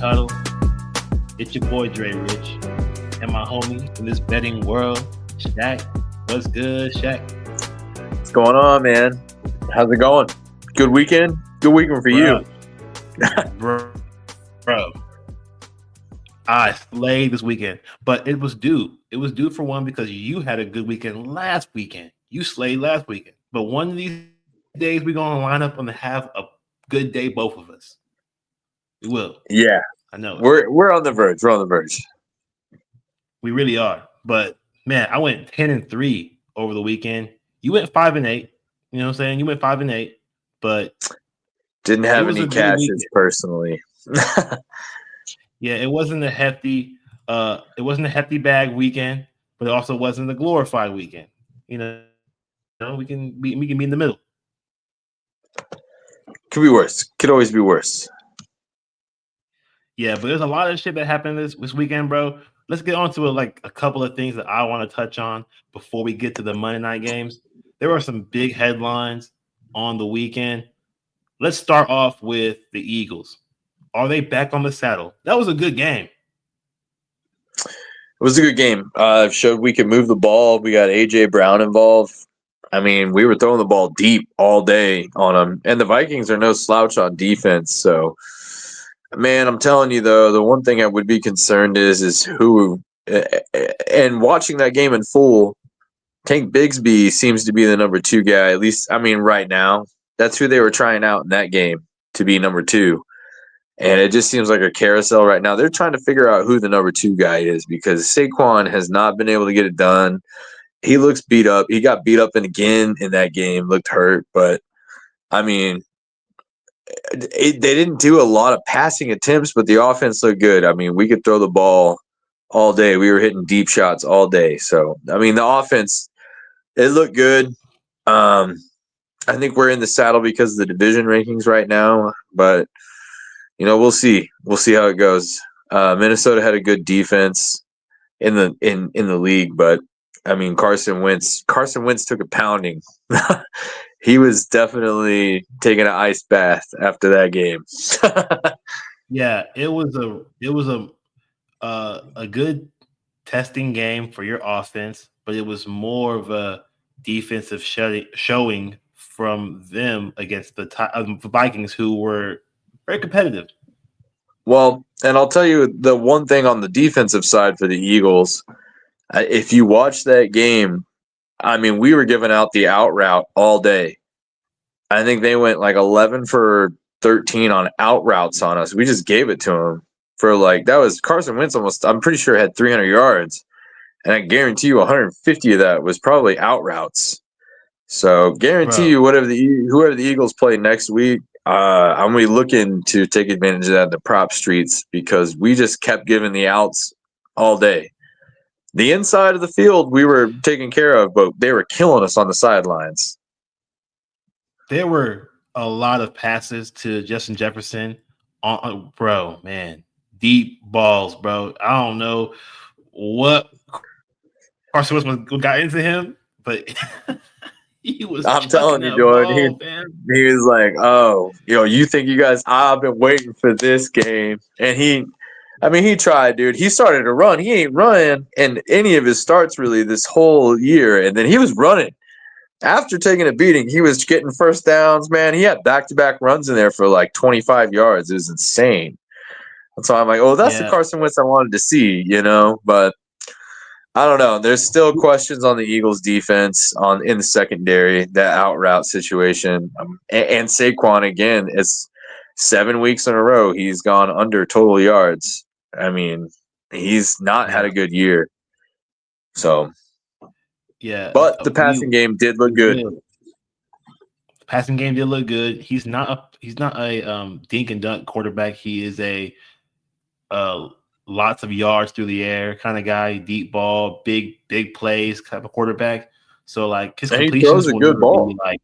Huddle. It's your boy Dre Rich and my homie in this betting world, Shaq. What's good, Shaq? What's going on, man? How's it going? Good weekend? Good weekend for Bro, you. bro. I slayed this weekend, but it was due. It was due for one because you had a good weekend last weekend. You slayed last weekend. But one of these days we're gonna line up and have a good day, both of us. We will. Yeah, I know it. we're on the verge. We're on the verge. We really are. But man, I went 10-3 over the weekend. You went 5-8. You know what I'm saying? You went 5-8, but Didn't it have was any a good cashes weekend. personally. Yeah, it wasn't a hefty bag weekend, but it also wasn't a glorified weekend. We can be in the middle. Could be worse. Could always be worse. Yeah, but there's a lot of shit that happened this weekend, bro. Let's get on to a couple of things that I want to touch on before we get to the Monday night games. There were some big headlines on the weekend. Let's start off with the Eagles. Are they back on the saddle? That was a good game. It was a good game. Showed we could move the ball. We got AJ Brown involved. I mean, we were throwing the ball deep all day on them, and the Vikings are no slouch on defense. So, man, I'm telling you though, the one thing I would be concerned is who. And watching that game in full, Tank Bigsby seems to be the number 2 guy. At least, I mean, right now, that's who they were trying out in that game to be number 2. And it just seems like a carousel right now. They're trying to figure out who the number 2 guy is because Saquon has not been able to get it done. He looks beat up. He got beat up again in that game, looked hurt. But, I mean, they didn't do a lot of passing attempts, but the offense looked good. I mean, we could throw the ball all day. We were hitting deep shots all day. So, I mean, the offense, it looked good. I think we're in the saddle because of the division rankings right now, but we'll see. We'll see how it goes. Minnesota had a good defense in the league, but I mean Carson Wentz took a pounding. He was definitely taking an ice bath after that game. Yeah, it was a good testing game for your offense, but it was more of a defensive showing from them against the Vikings, who were very competitive. Well, and I'll tell you the one thing on the defensive side for the Eagles, if you watch that game, I mean, we were giving out the out route all day. I think they went like 11 for 13 on out routes on us. We just gave it to them for that was Carson Wentz almost, I'm pretty sure, had 300 yards. And I guarantee you 150 of that was probably out routes. So guarantee Bro, you whoever the Eagles play next week, I'm going to be looking to take advantage of that in the prop streets because we just kept giving the outs all day. The inside of the field we were taking care of, but they were killing us on the sidelines. there were a lot of passes to Justin Jefferson. Bro, man, deep balls, bro. I don't know what Carson Wentz got into him, but he was I'm chucking telling you, that Jordan, ball, man. he was like, "Oh, you think you guys? I've been waiting for this game." And he tried, dude. He started to run. He ain't running in any of his starts really this whole year, and then he was running after taking a beating. He was getting first downs, man. He had back-to-back runs in there for like 25 yards. It was insane. And so I'm like, "Oh, that's the Yeah, Carson Wentz I wanted to see," But I don't know. There's still questions on the Eagles' defense in the secondary, that out route situation, and Saquon again. It's 7 weeks in a row he's gone under total yards. I mean, he's not had yeah, a good year. So, yeah. but the passing game did look We good. will. Passing game did look good. He's not a dink and dunk quarterback. He is a uh, lots of yards through the air kind of guy, deep ball, big plays type of quarterback. So his And he throws completions a will good never ball. be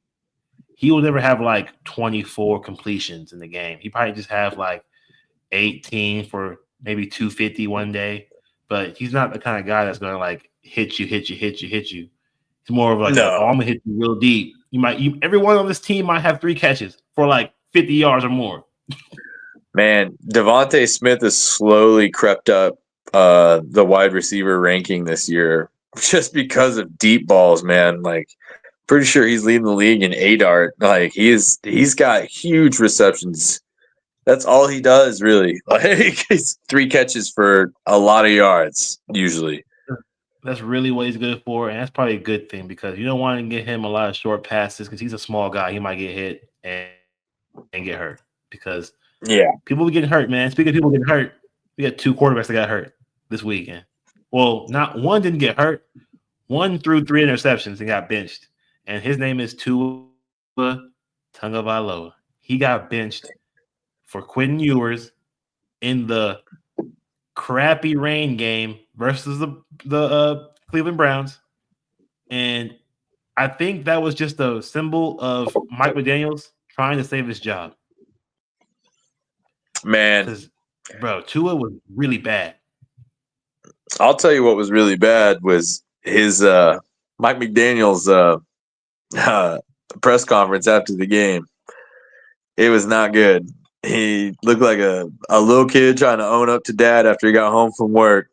he will never have 24 completions in the game. He probably just have 18 for maybe 250 one day. But he's not the kind of guy that's gonna hit you. It's more of No. I'm gonna hit you real deep. Everyone on this team might have 3 catches for 50 yards or more. Man, Devontae Smith has slowly crept up the wide receiver ranking this year just because of deep balls, man. Like, pretty sure he's leading the league in ADART. Like, he's got huge receptions. That's all he does, really. Like, he's 3 catches for a lot of yards, usually. That's really what he's good for, and that's probably a good thing because you don't want to get him a lot of short passes because he's a small guy. He might get hit and get hurt because Yeah. people be getting hurt, man. Speaking of people getting hurt, we got 2 quarterbacks that got hurt this weekend. Well, not one didn't get hurt. One threw 3 interceptions and got benched, and his name is Tua Tagovailoa. He got benched for Quentin Ewers in the crappy rain game versus the Cleveland Browns, and I think that was just a symbol of Mike McDaniels trying to save his job. Man, Because, bro, Tua was really bad. I'll tell you what was really bad was his Mike McDaniel's press conference after the game. It was not good. He looked like a little kid trying to own up to dad after he got home from work.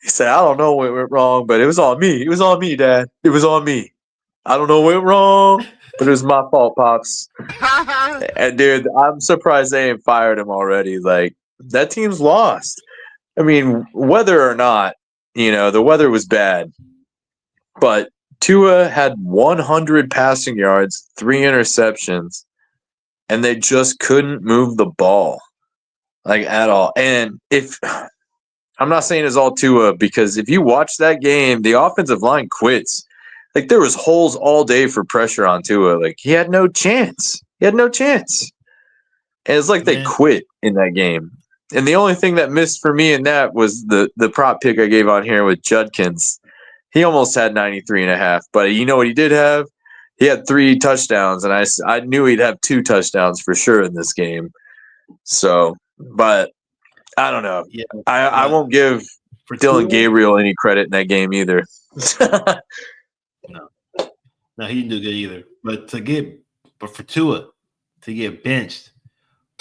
He said, I don't know what went wrong, but it was on me. It was on me, Dad. It was on me. I don't know what went wrong, but it was my fault, Pops. And dude, I'm surprised they ain't fired him already. Like, that team's lost. I mean, whether or not, the weather was bad, but Tua had 100 passing yards, 3 interceptions, and they just couldn't move the ball, like, at all. And if I'm not saying it's all Tua, because if you watch that game, the offensive line quits. Like, there was holes all day for pressure on Tua. Like, he had no chance. He had no chance. And it's like they Man, quit in that game. And the only thing that missed for me in that was the prop pick I gave on here with Judkins. He almost had 93.5, but you know what he did have? He had 3 touchdowns, and I knew he'd have 2 touchdowns for sure in this game. So, but I don't know. yeah, I but won't give for Dylan Tua, Gabriel any credit in that game either. no, no, he didn't do good either. But for Tua to get benched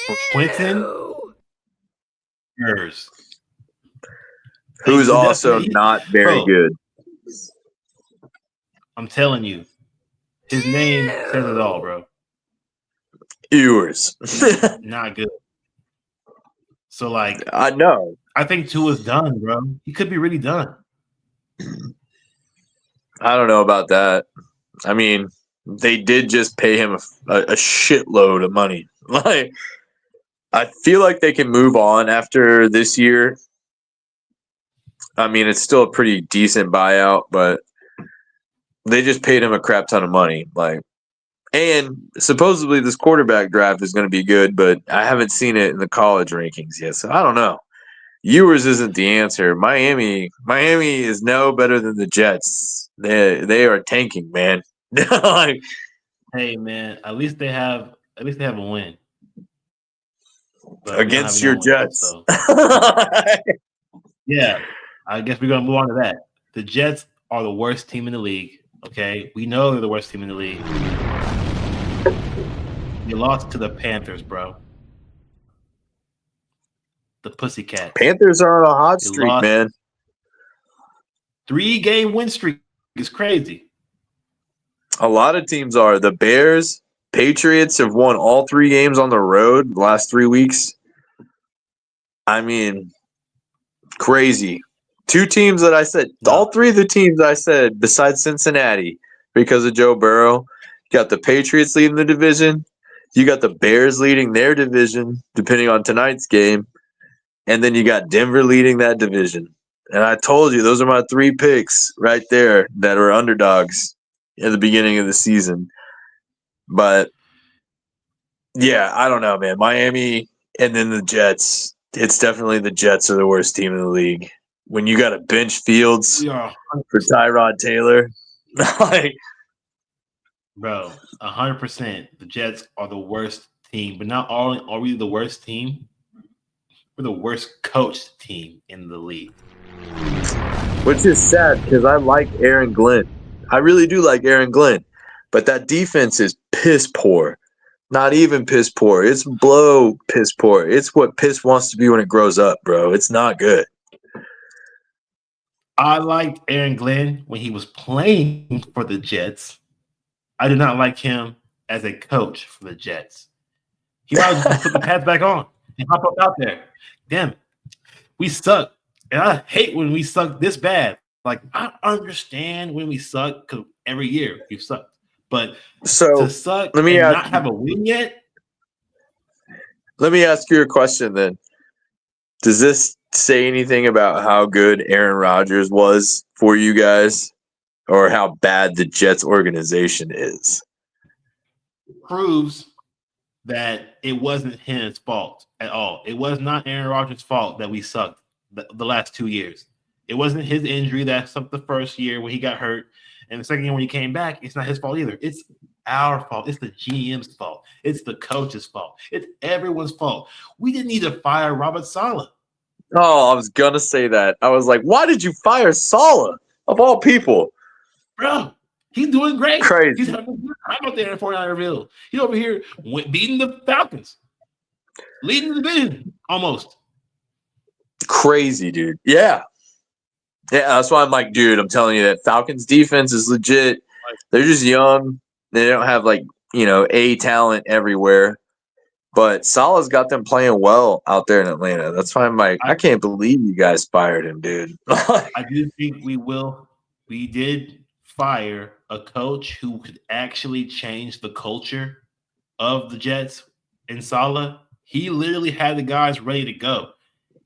for Quentin Ewers, Who's also he, not very bro, good. I'm telling you, his name says it all, bro. Ewers. Not good. So, like, I know. I think Tua's done, bro. He could be really done. I don't know about that. I mean, they did just pay him a shitload of money. Like, I feel like they can move on after this year. I mean, it's still a pretty decent buyout, but they just paid him a crap ton of money. Like, and supposedly this quarterback draft is going to be good, but I haven't seen it in the college rankings yet, so I don't know. Ewers isn't the answer. Miami is no better than the Jets. They are tanking, man. Like, Hey, man, at least they have a win. But we don't have against any your wins, Jets. so yeah, I guess we're gonna move on to that. The Jets are the worst team in the league. Okay, we know they're the worst team in the league. You lost to the Panthers, bro. The Pussycats. Panthers are on a hot You streak, lost man. 3-game win streak is crazy. A lot of teams are. The Bears, Patriots have won all 3 games on the road the last 3 weeks. I mean, crazy. 2 teams that I said, No, all 3 of the teams I said, besides Cincinnati, because of Joe Burrow, you got the Patriots leading the division. You got the Bears leading their division, depending on tonight's game. And then you got Denver leading that division. And I told you, those are my 3 picks right there that are underdogs at the beginning of the season. But yeah, I don't know, man. Miami and then the Jets. It's definitely the Jets are the worst team in the league. When you got to bench Fields we are for 100%, Tyrod Taylor, like, bro. 100%. The Jets are the worst team, but not only are we the worst team, we're the worst coached team in the league. which is sad because I like Aaron Glenn. I really do like Aaron Glenn, but that defense is piss poor. Not even piss poor. It's below piss poor. It's what piss wants to be when it grows up, bro. It's not good. I liked Aaron Glenn when he was playing for the Jets. I did not like him as a coach for the Jets. He might as well just put the pads back on and hop up out there. Damn it. We suck. And I hate when we suck this bad. Like, I understand when we suck because every year we've sucked. But to So suck let me and ask not have a win yet, you a question then. Does this say anything about how good Aaron Rodgers was for you guys, or how bad the Jets organization is? proves that it wasn't his fault at all. It was not Aaron Rodgers' fault that we sucked the last 2 years. It wasn't his injury that sucked the first year when he got hurt, and the second year when he came back, it's not his fault either. It's our fault. It's the GM's fault. It's the coach's fault. It's everyone's fault. We didn't need to fire Robert Saleh. Oh, I was gonna say that. I was like, why did you fire Saleh of all people? Bro, he's doing great. He's Crazy, having a good time out there in 49erville. He's over here beating the Falcons, leading the division almost. crazy, dude. Yeah, that's why I'm like, dude, I'm telling you that Falcons defense is legit. They're just young. They don't have A talent everywhere. But Salah's got them playing well out there in Atlanta. That's why I'm like, I can't believe you guys fired him, dude. I do think we will. We did fire a coach who could actually change the culture of the Jets in Saleh. He literally had the guys ready to go.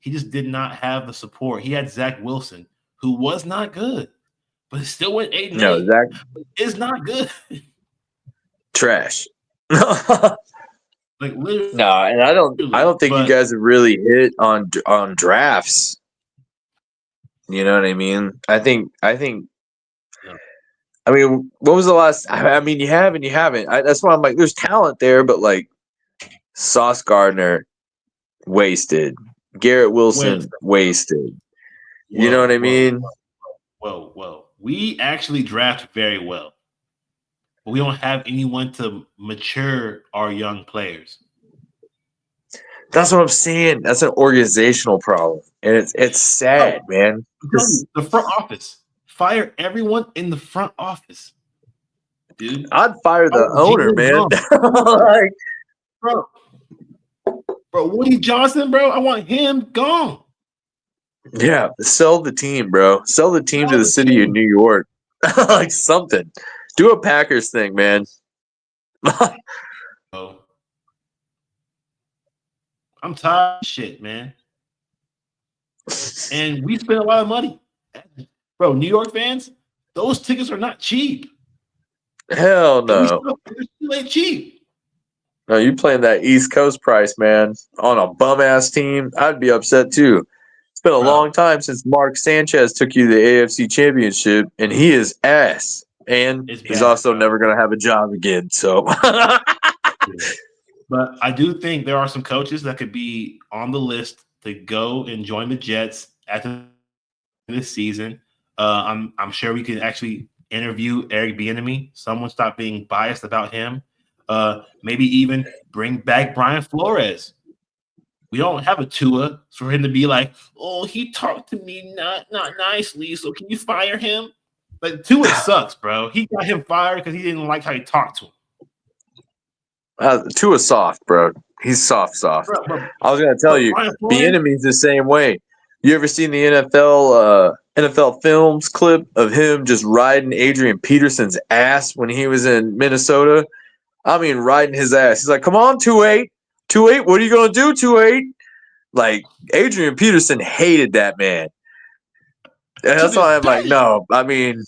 He just did not have the support. He had Zach Wilson, who was not good, but he still went 8 and No, 8. Zach, It's not good. trash. Like literally, No, and I don't think you but guys have really hit on drafts. You know what I mean? I think. no. I mean, what was the last? I mean, you have and you haven't. That's why I'm like, there's talent there, but like Sauce Gardner wasted, Garrett Wait, Wilson wasted. You know what whoa, I whoa, mean? whoa. We actually draft very well, but we don't have anyone to mature our young players. That's what I'm saying. That's an organizational problem, and it's sad, Bro, man. I'm telling you, Because the front office. Fire everyone in the front office, dude. I'd fire the Oh, owner, Jaden man. gone. Like, Bro, Woody Johnson, bro. I want him gone. yeah, sell the team, bro. Sell the team to Sell the the city of team. New York, like something. Do a Packers thing, man. Bro, I'm tired of shit, man. And we spent a lot of money. Bro, New York fans, those tickets are not cheap. Hell And we no. still ain't cheap. No, you playing that East Coast price, man, on a bum ass team. I'd be upset too. It's been a Bro, long time since Mark Sanchez took you to the AFC Championship, and he is ass. And it's he's bad, also bro. never going to have a job again. So, But I do think there are some coaches that could be on the list to go and join the Jets after this season. I'm sure we can actually interview Eric Bieniemy. Someone stop being biased about him. Maybe even bring back Brian Flores. We don't have a Tua for him to be like, oh, he talked to me not nicely, so can you fire him? Like Tua sucks, bro. He got him fired because he didn't like how he talked to him. Tua soft, bro. He's soft. Bro, but, I was going to tell but you, Brian the Flores, enemy's the same way. You ever seen the NFL films clip of him just riding Adrian Peterson's ass when he was in Minnesota? I mean, riding his ass. He's like, "Come on, 2-8, 2-8. What are you gonna do, 2-8?" Like Adrian Peterson hated that man. And to that's this why I'm like, day, no. I mean,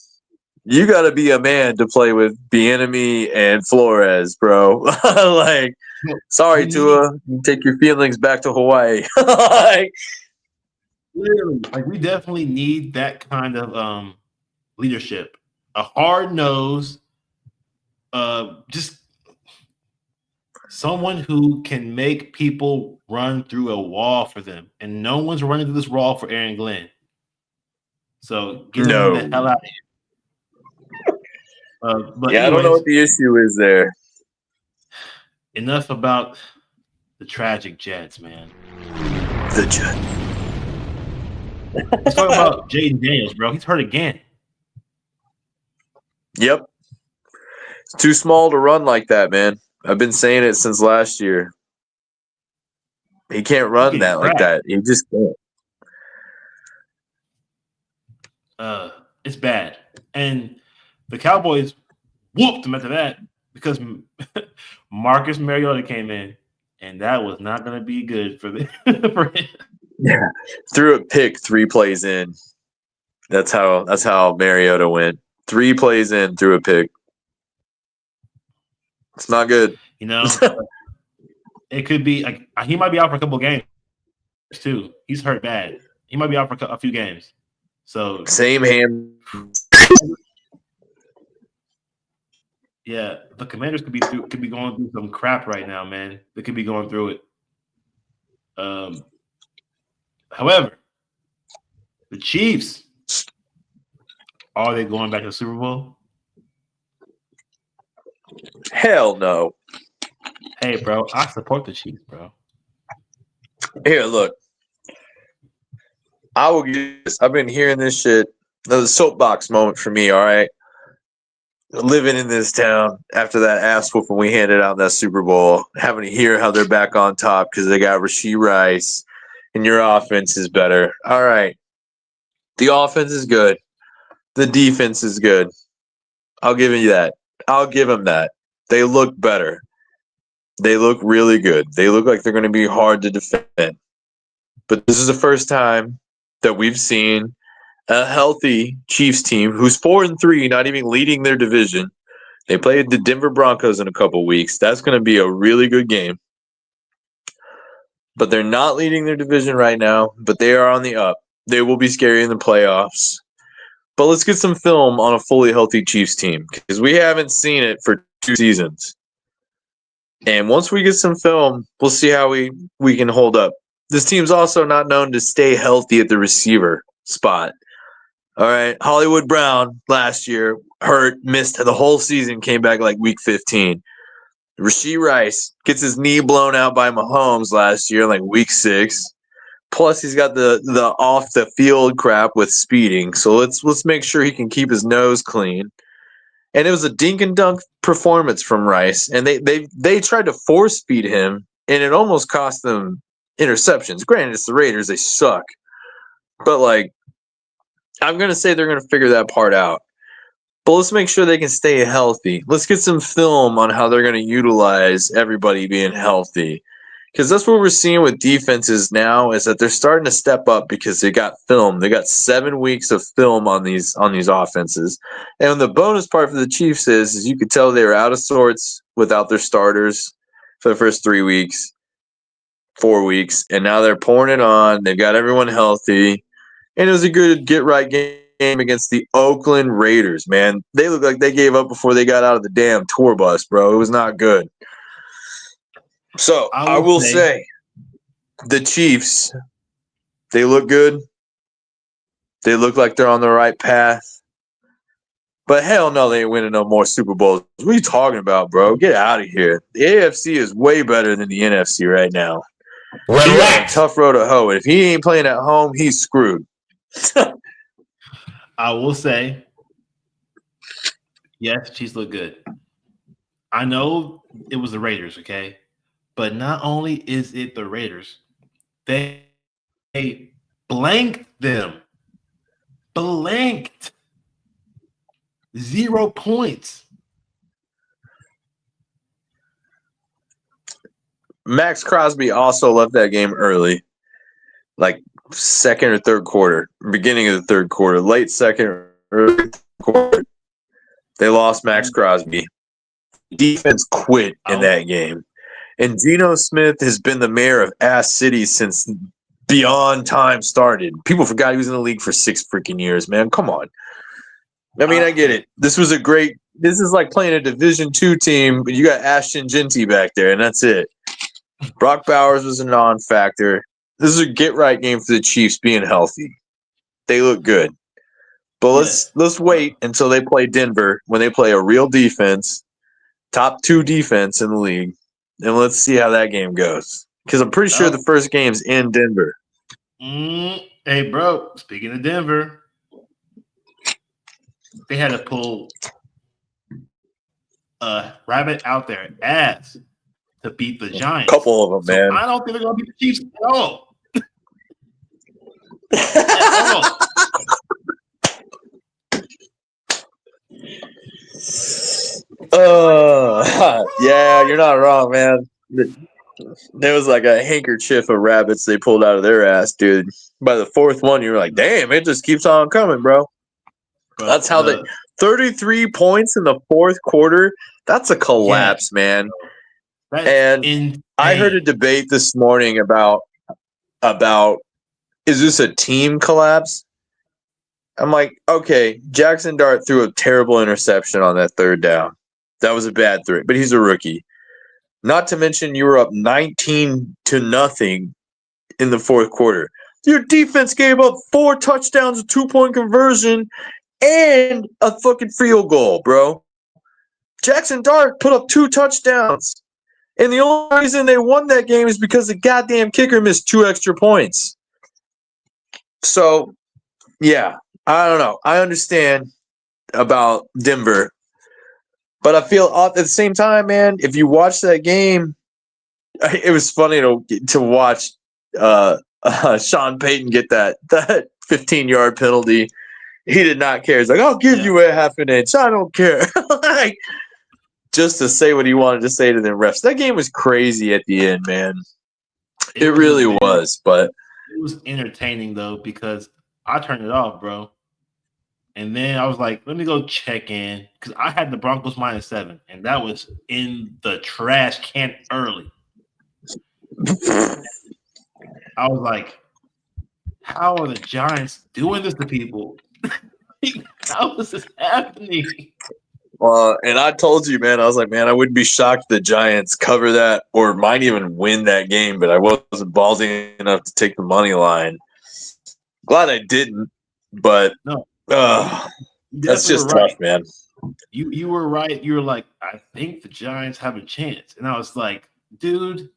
you got to be a man to play with Bieniemy and Flores, bro. Like, we sorry, need Tua, you take your feelings back to Hawaii. Like, literally like we definitely need that kind of leadership. A hard nose, just someone who can make people run through a wall for them. And no one's running through this wall for Aaron Glenn. So get him the no. hell out of here. But Yeah, I don't know anyways, what the issue is there. enough about the tragic Jets, man. The Jets. Let's talk about Jaden Daniels, bro. He's hurt again. Yep. It's too small to run like that, man. I've been saying it since last year. He can't He's run getting that like cracked. that. He just can't. It's bad. And the Cowboys whooped him after that because Marcus Mariota came in, and that was not going to be good for for him. Yeah. Threw a pick 3 plays in. That's how Mariota went. 3 plays in, threw a pick. It's not good. You know, it could be like he might be out for a couple games too. He's hurt bad. He might be out for a few games. So Same hand. yeah, the Commanders could be going through some crap right now, man. They could be going through it. However, the Chiefs, are they going back to the Super Bowl? Hell no. Hey, bro, I support the Chiefs, bro. Here, look. I will get this. I've been hearing this shit. The soapbox moment for me, all right? Living in this town after that ass whooping we handed out in that Super Bowl, having to hear how they're back on top because they got Rasheed Rice and your offense is better. All right. The offense is good. The defense is good. I'll give you that. I'll give them that. They look better. They look really good. They look like they're going to be hard to defend. But this is the first time that we've seen a healthy Chiefs team who's 4-3, not even leading their division. They played the Denver Broncos in a couple weeks. That's going to be a really good game. But they're not leading their division right now, but they are on the up. They will be scary in the playoffs. But let's get some film on a fully healthy Chiefs team because we haven't seen it for 2 seasons. And once we get some film, we'll see how we can hold up. This team's also not known to stay healthy at the receiver spot. All right. Hollywood Brown last year hurt, missed the whole season, came back like week 15. Rasheed Rice gets his knee blown out by Mahomes last year, like week 6. Plus, he's got the off the field crap with speeding. So let's make sure he can keep his nose clean. And it was a dink and dunk performance from Rice, and they tried to force feed him, and it almost cost them interceptions. Granted, it's the Raiders; they suck, but like I'm gonna say they're gonna figure that part out. But let's make sure they can stay healthy. Let's get some film on how they're going to utilize everybody being healthy. Because that's what we're seeing with defenses now is that they're starting to step up because they got film. They got 7 weeks of film on these offenses. And the bonus part for the Chiefs is you could tell they were out of sorts without their starters for the first 3 weeks, 4 weeks. And now they're pouring it on. They've got everyone healthy. And it was a good get-right game against the Oakland Raiders, man. They look like they gave up before they got out of the damn tour bus, bro. It was not good. So I will say the Chiefs, they look good. They look like they're on the right path. But hell no, they ain't winning no more Super Bowls. What are you talking about, bro? Get out of here. The AFC is way better than the NFC right now. He got a tough road to hoe. And if he ain't playing at home, he's screwed. I will say, yes, Chiefs look good. I know it was the Raiders, okay? But not only is it the Raiders, they blanked them. Blanked. 0 points. Max Crosby also left that game early, like second or third quarter, beginning of the third quarter, late second, early third quarter. They lost Max Crosby. Defense quit in that game. And Geno Smith has been the mayor of Ass City since beyond time started. People forgot he was in the league for 6 freaking years, man. Come on. I mean, I get it. This is like playing a Division II team, but you got Ashton Genty back there, and that's it. Brock Bowers was a non-factor. This is a get-right game for the Chiefs being healthy. They look good. But let's wait until they play Denver when they play a real defense, top 2 defense in the league. and let's see how that game goes. Because I'm pretty sure the first game's in Denver. Hey, bro. Speaking of Denver, they had to pull a rabbit out their ass to beat the Giants. Couple of them, so man. I don't think they're going to beat the Chiefs at all. At all. Yeah, you're not wrong, man. There was like a handkerchief of rabbits they pulled out of their ass, dude. By the fourth one, you were like, damn, it just keeps on coming, bro. That's how they 33 points in the fourth quarter. That's a collapse, man. And insane. I heard a debate this morning about is this a team collapse? I'm like, okay, Jackson Dart threw a terrible interception on that third down. That was a bad throw, but he's a rookie. Not to mention you were up 19-0 in the fourth quarter. Your defense gave up 4 touchdowns, a 2-point conversion, and a fucking field goal, bro. Jackson Dart put up 2 touchdowns. And the only reason they won that game is because the goddamn kicker missed 2 extra points. So, yeah, I don't know. I understand about Denver. But I feel at the same time, man, if you watch that game, it was funny to watch Sean Payton get that 15-yard penalty. He did not care. He's like, I'll give you a half an inch. I don't care. Like, just to say what he wanted to say to the refs. That game was crazy at the end, man. It really was. But it was entertaining, though, because I turned it off, bro. And then I was like, let me go check in because I had the Broncos -7, and that was in the trash can early. I was like, how are the Giants doing this to people? How is this happening? Well, and I told you, man, I was like, man, I wouldn't be shocked if the Giants cover that or might even win that game, but I wasn't ballsy enough to take the money line. Glad I didn't, but no. That's just tough, man. You were right. You were like, I think the Giants have a chance. And I was like, dude,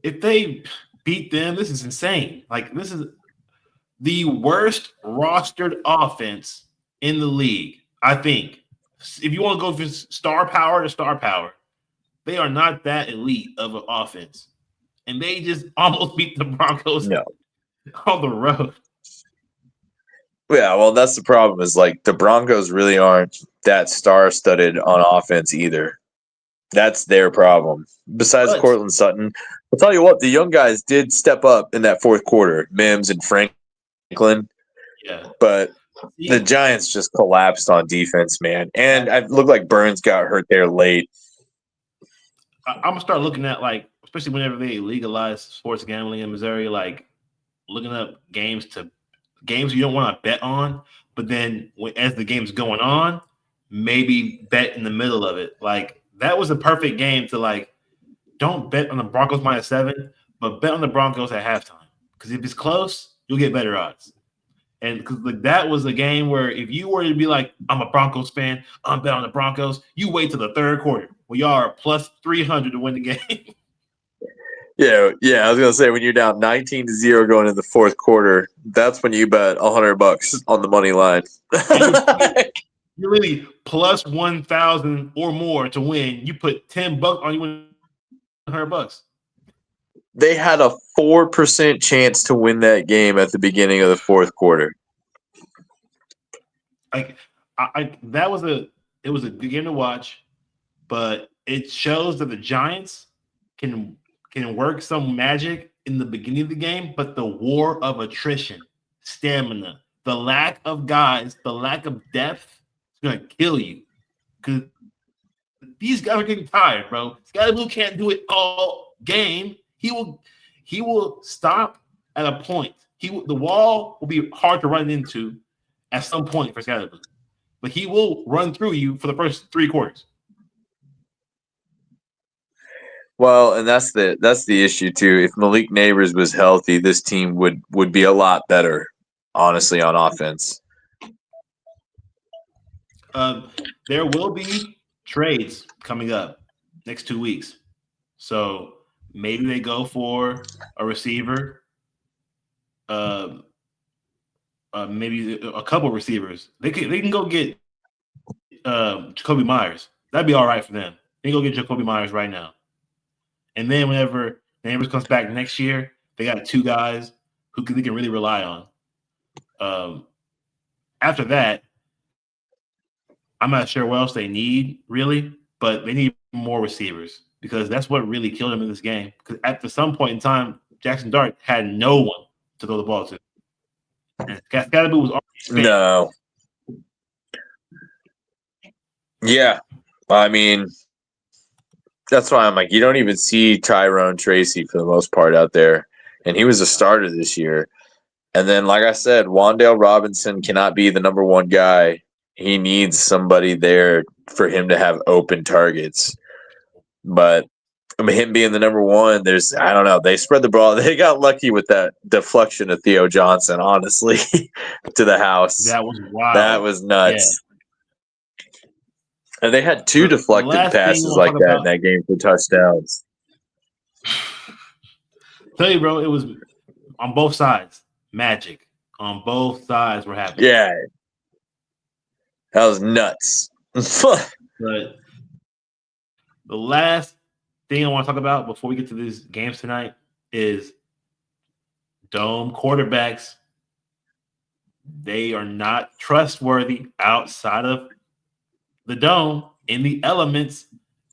if they beat them, this is insane. Like, this is the worst rostered offense in the league, I think. If you want to go from star power to star power, they are not that elite of an offense. And they just almost beat the Broncos on the road. Yeah, well, that's the problem is like the Broncos really aren't that star-studded on offense either. That's their problem. Besides Cortland Sutton, I'll tell you what, the young guys did step up in that fourth quarter, Mims and Franklin. Yeah. But the Giants just collapsed on defense, man. And it looked like Burns got hurt there late. I'm going to start looking at, like, especially whenever they legalize sports gambling in Missouri, like looking up games you don't want to bet on, but then as the game's going on, maybe bet in the middle of it. Like, that was a perfect game to, like, don't bet on the Broncos -7, but bet on the Broncos at halftime. Because if it's close, you'll get better odds. And because like that was a game where if you were to be like, I'm a Broncos fan, I'm bet on the Broncos, you wait till the third quarter. Well, y'all are plus 300 to win the game. Yeah. I was gonna say when you're down 19-0 going into the fourth quarter, that's when you bet $100 on the money line. You're really plus 1,000 or more to win. You put $10 on, you win $100. They had a 4% chance to win that game at the beginning of the fourth quarter. Like, it was a good game to watch, but it shows that the Giants can work some magic in the beginning of the game, but the war of attrition, stamina, the lack of guys, the lack of depth is going to kill you. Because these guys are getting tired, bro. Scotty Blue can't do it all game. He will stop at a point. The wall will be hard to run into at some point for Scotty Blue. But he will run through you for the first 3 quarters. Well, and that's the issue too. If Malik Neighbors was healthy, this team would be a lot better, honestly, on offense. There will be trades coming up next 2 weeks. So maybe they go for a receiver, uh, maybe a couple receivers. They can go get Jacoby Myers. That'd be all right for them. They can go get Jacoby Myers right now. And then whenever Neighbors comes back next year, they got two guys they can really rely on. Um, After that, I'm not sure what else they need really, but they need more receivers because that's what really killed them in this game. Because at some point in time, Jackson Dart had no one to throw the ball to, and Scatterboo was already spent. No. Yeah. I mean, that's why I'm like, you don't even see Tyrone Tracy for the most part out there. And he was a starter this year. And then, like I said, Wandale Robinson cannot be the number one guy. He needs somebody there for him to have open targets. But I mean, him being the number one, I don't know. They spread the ball. They got lucky with that deflection of Theo Johnson, honestly, to the house. That was wild. That was Yeah. nuts. And they had two The deflected last thing passes we'll like talk that in about, that game for touchdowns. tell you, bro, it was on both sides. Magic on both sides were happening. Yeah. That was nuts. But the last thing I want to talk about before we get to these games tonight is dome quarterbacks. They are not trustworthy outside of the dome in the elements.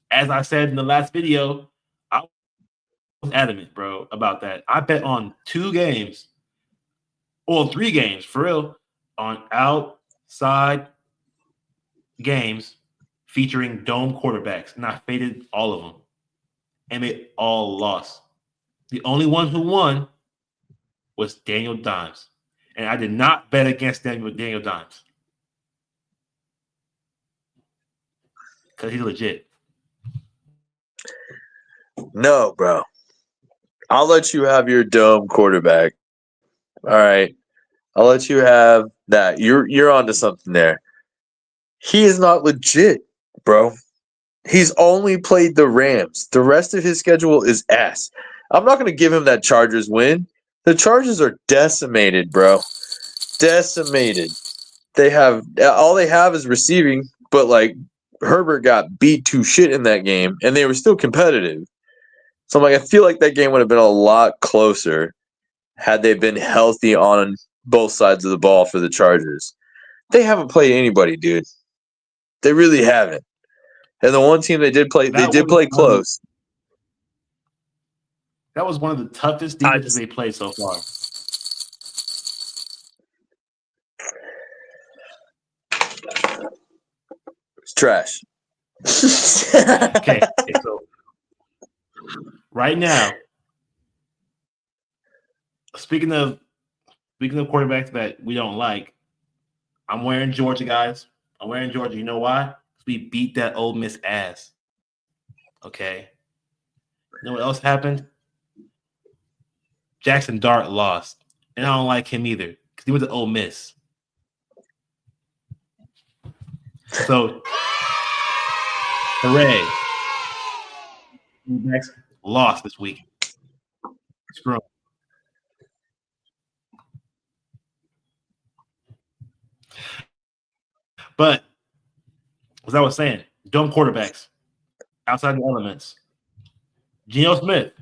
As I said in the last video, I was adamant, bro, about that. I bet on 2 games, or 3 games, for real, on outside games featuring dome quarterbacks, and I faded all of them, and they all lost. The only one who won was Daniel Dimes, and I did not bet against Daniel Dimes because he's legit. No, bro. I'll let you have your dome quarterback. All right. I'll let you have that. You're onto something there. He is not legit, bro. He's only played the Rams. The rest of his schedule is ass. I'm not going to give him that Chargers win. The Chargers are decimated, bro. Decimated. They have all they have is receiving, but like Herbert got beat to shit in that game, and they were still competitive. So I'm like, I feel like that game would have been a lot closer had they been healthy on both sides of the ball for the Chargers. They haven't played anybody, dude. They really haven't. And the one team they did play close. That was one of the toughest defenses they played so far. It's trash. Okay, so right now, speaking of quarterbacks that we don't like, I'm wearing Georgia, guys. I'm wearing Georgia. You know why? We beat that Ole Miss ass. Okay. You know what else happened? Jackson Dart lost, and I don't like him either because he went to Ole Miss. So, hooray! Next lost this week. Screw him. But as I was saying, dumb quarterbacks outside the elements. Geno Smith,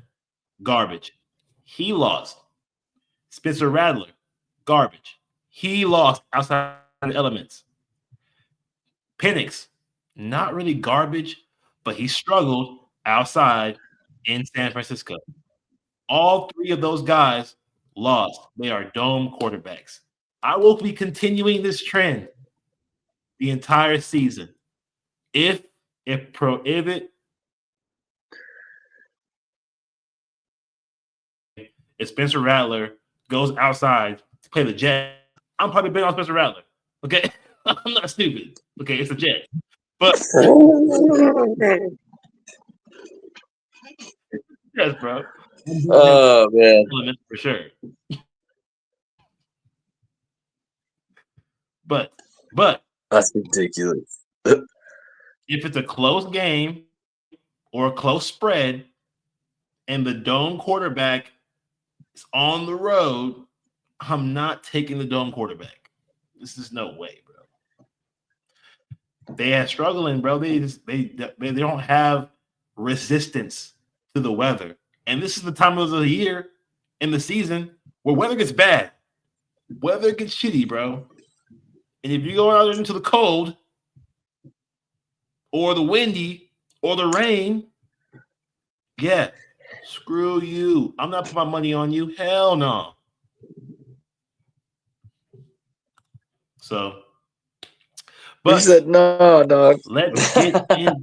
garbage. He lost. Spencer Rattler, garbage. He lost outside the elements. Penix, not really garbage, but he struggled outside in San Francisco. All 3 of those guys lost. They are dome quarterbacks. I will be continuing this trend the entire season. If Spencer Rattler goes outside to play the Jets, I'm probably betting on Spencer Rattler. Okay, I'm not stupid. Okay, it's the Jets, but yes, bro. Oh man, For sure. But that's ridiculous. if it's a close game or a close spread, and the dome quarterback is on the road, I'm not taking the dome quarterback. This is no way, bro. They are struggling, bro. They don't have resistance to the weather, and this is the time of the year in the season where weather gets bad, weather gets shitty, bro. And if you go out into the cold or the windy or the rain, yeah, screw you. I'm not putting my money on you. Hell no. So, He but said, "No, dog." let's get in.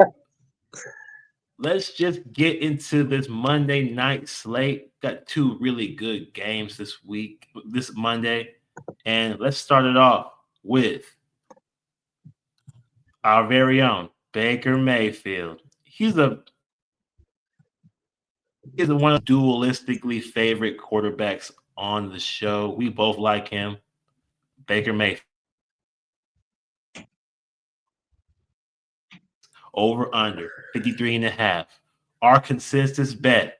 Let's just get into this Monday night slate. Got two really good games this Monday. And let's start it off with our very own Baker Mayfield. He's one of the dualistically favorite quarterbacks on the show. We both like him. Baker Mayfield. Over under 53 and a half. Our consensus bet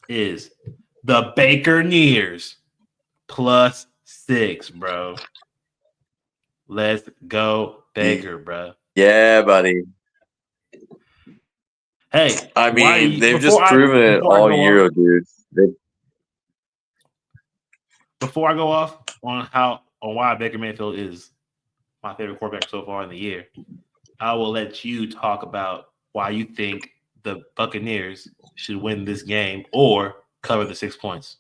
is the Baker Nears +6, bro. Let's go, Baker, bro. Yeah, buddy. Hey, I why mean, you they've just proven it before I all go year, off dude. before I go off on why Baker Mayfield is my favorite quarterback so far in the year, I will let you talk about why you think the Buccaneers should win this game or cover the 6 points.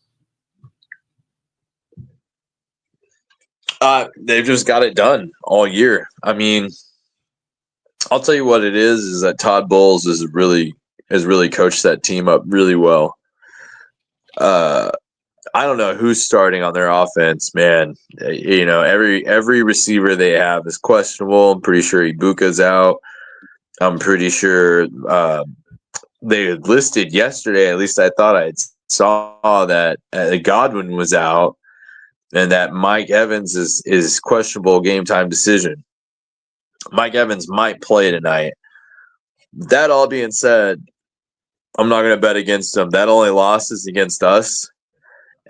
They've just got it done all year. I mean, I'll tell you what it is that Todd Bowles has really coached that team up really well. I don't know who's starting on their offense, man. You know, every receiver they have is questionable. I'm pretty sure Ibuka's out. I'm pretty sure they had listed yesterday. At least I thought I saw that Godwin was out, and that Mike Evans is questionable game time decision. Mike Evans might play tonight. That all being said, I'm not going to bet against them. That only loss is against us.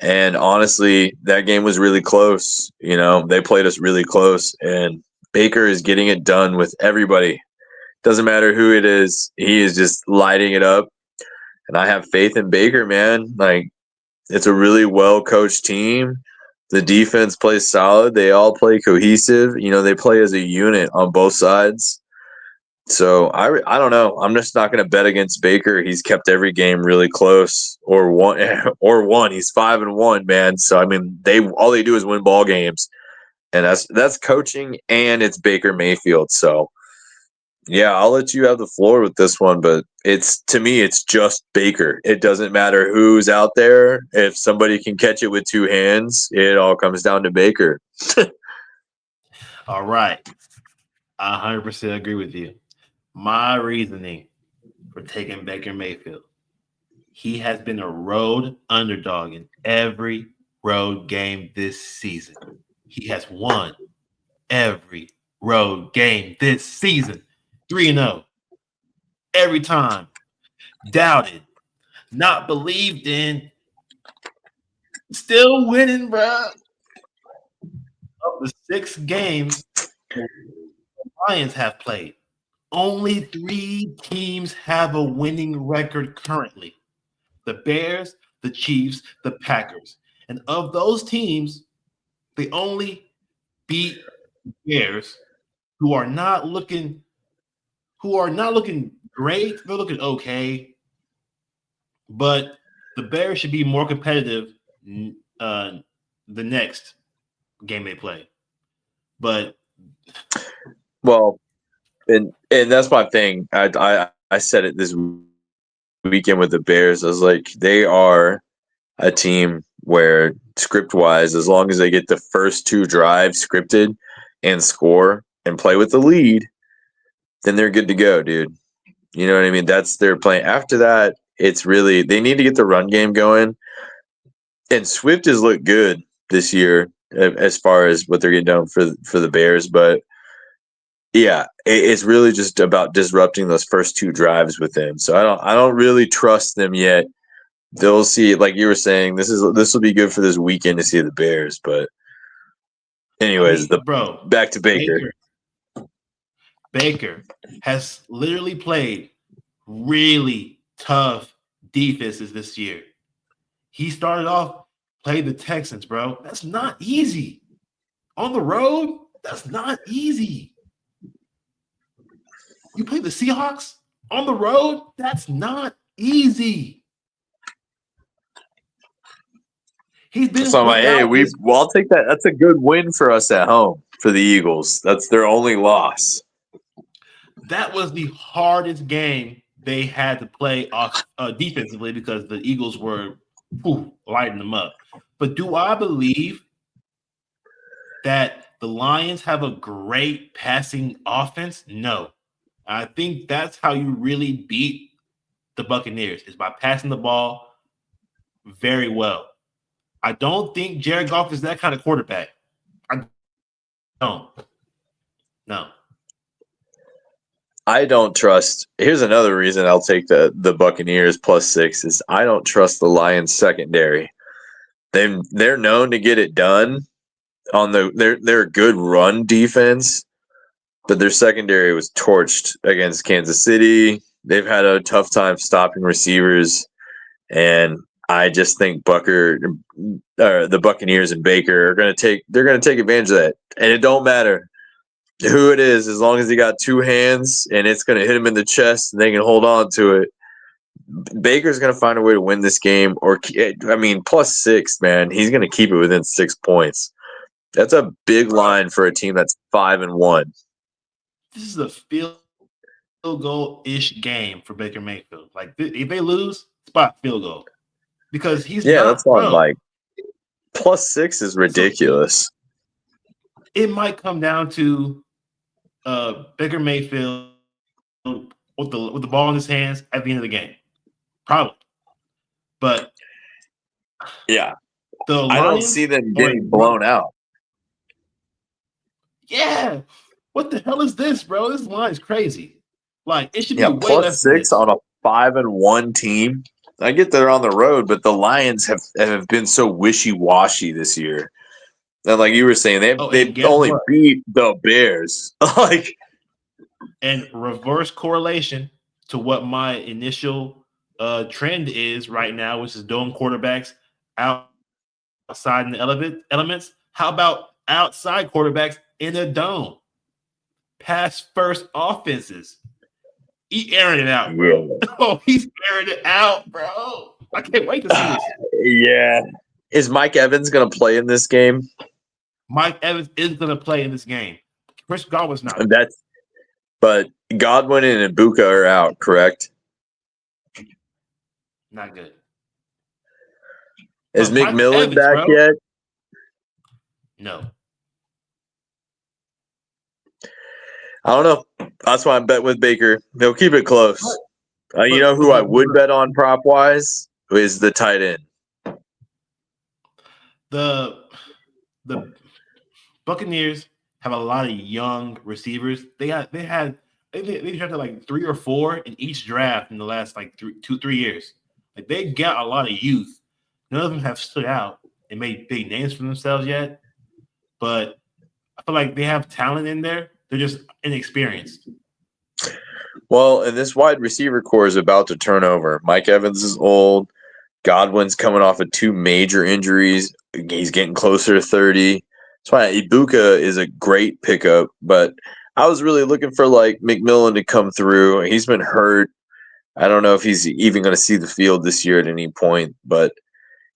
And honestly, that game was really close. You know, they played us really close, and Baker is getting it done with everybody. Doesn't matter who it is. He is just lighting it up. And I have faith in Baker, man. Like, it's a really well coached team. The defense plays solid. They all play cohesive. You know, they play as a unit on both sides. So I don't know. I'm just not going to bet against Baker. He's kept every game really close or one or one. He's 5-1, man. So I mean, all they do is win ball games, and that's coaching, and it's Baker Mayfield. So yeah, I'll let you have the floor with this one, but to me, it's just Baker. It doesn't matter who's out there. If somebody can catch it with two hands, it all comes down to Baker. All right. I 100% agree with you. My reasoning for taking Baker Mayfield, he has been a road underdog in every road game this season. He has won every road game this season. 3-0. Every time. Doubted. Not believed in. Still winning, bro. Of the 6 games the Lions have played, only 3 teams have a winning record currently. The Bears, the Chiefs, the Packers. And of those teams, they only beat the Bears, who are not looking great. They're looking okay. But the Bears should be more competitive the next game they play. But Well, and that's my thing. I said it this weekend with the Bears. I was like, they are a team where script wise, as long as they get the first 2 drives scripted and score and play with the lead, then they're good to go, dude. You know what I mean? That's their plan. After that, it's really they need to get the run game going. And Swift has looked good this year as far as what they're getting done for the Bears, but yeah, it's really just about disrupting those first 2 drives with him. So I don't really trust them yet they'll see, like you were saying, this will be good for this weekend to see the Bears. But I anyways, mean, bro, back to Baker. Baker has literally played really tough defenses this year. He started off played the Texans, bro. That's not easy. On the road, that's not easy. You play the Seahawks on the road, that's not easy. He's been So I'm like, hey, without his. I'll take that. That's a good win for us at home for the Eagles. That's their only loss. That was the hardest game they had to play off defensively because the Eagles were lighting them up. But do I believe that the Lions have a great passing offense? No. I think that's how you really beat the Buccaneers is by passing the ball very well. I don't think Jared Goff is that kind of quarterback. I don't. No. I don't trust. Here's another reason I'll take the Buccaneers +6 is I don't trust the Lions secondary. They're known to get it done on they're a good run defense, but their secondary was torched against Kansas City. They've had a tough time stopping receivers, and I just think the Buccaneers and Baker are gonna take advantage of that, and it don't matter who it is, as long as he got two hands and it's going to hit him in the chest and they can hold on to it. Baker's going to find a way to win this game, +6, man. He's going to keep it within 6 points. That's a big line for a team that's 5-1. This is a field goal-ish game for Baker Mayfield. Like, if they lose, spot field goal. Because he's that's not, what I'm bro. like. +6 is ridiculous. So it might come down to Baker Mayfield with the ball in his hands at the end of the game. Probably. But yeah, the Lions, I don't see them getting blown out. Yeah. What the hell is this, bro? This line is crazy. Like, it should be way less than +6 this. on a 5-1 team. I get they're on the road, but the Lions have been so wishy-washy this year. And like you were saying, they only beat the Bears. And reverse correlation to what my initial trend is right now, which is dome quarterbacks outside in the elements. How about outside quarterbacks in a dome? Pass first offenses. He airing it out, bro. Yeah. Oh, he's airing it out, bro. I can't wait to see this. Yeah. Is Mike Evans going to play in this game? Mike Evans is going to play in this game. Chris Godwin's not. But Godwin and Ibuka are out, correct? Not good. Is McMillan back yet? No. I don't know. That's why I bet with Baker. He'll keep it close. You know who I would bet on prop-wise? Is the tight end. The Buccaneers have a lot of young receivers. They drafted like 3 or 4 in each draft in the last like 3 years. Like, they got a lot of youth. None of them have stood out and made big names for themselves yet. But I feel like they have talent in there. They're just inexperienced. Well, and this wide receiver core is about to turn over. Mike Evans is old. Godwin's coming off of 2 major injuries. He's getting closer to 30. That's why Ibuka is a great pickup. But I was really looking for like McMillan to come through. He's been hurt. I don't know if he's even going to see the field this year at any point. But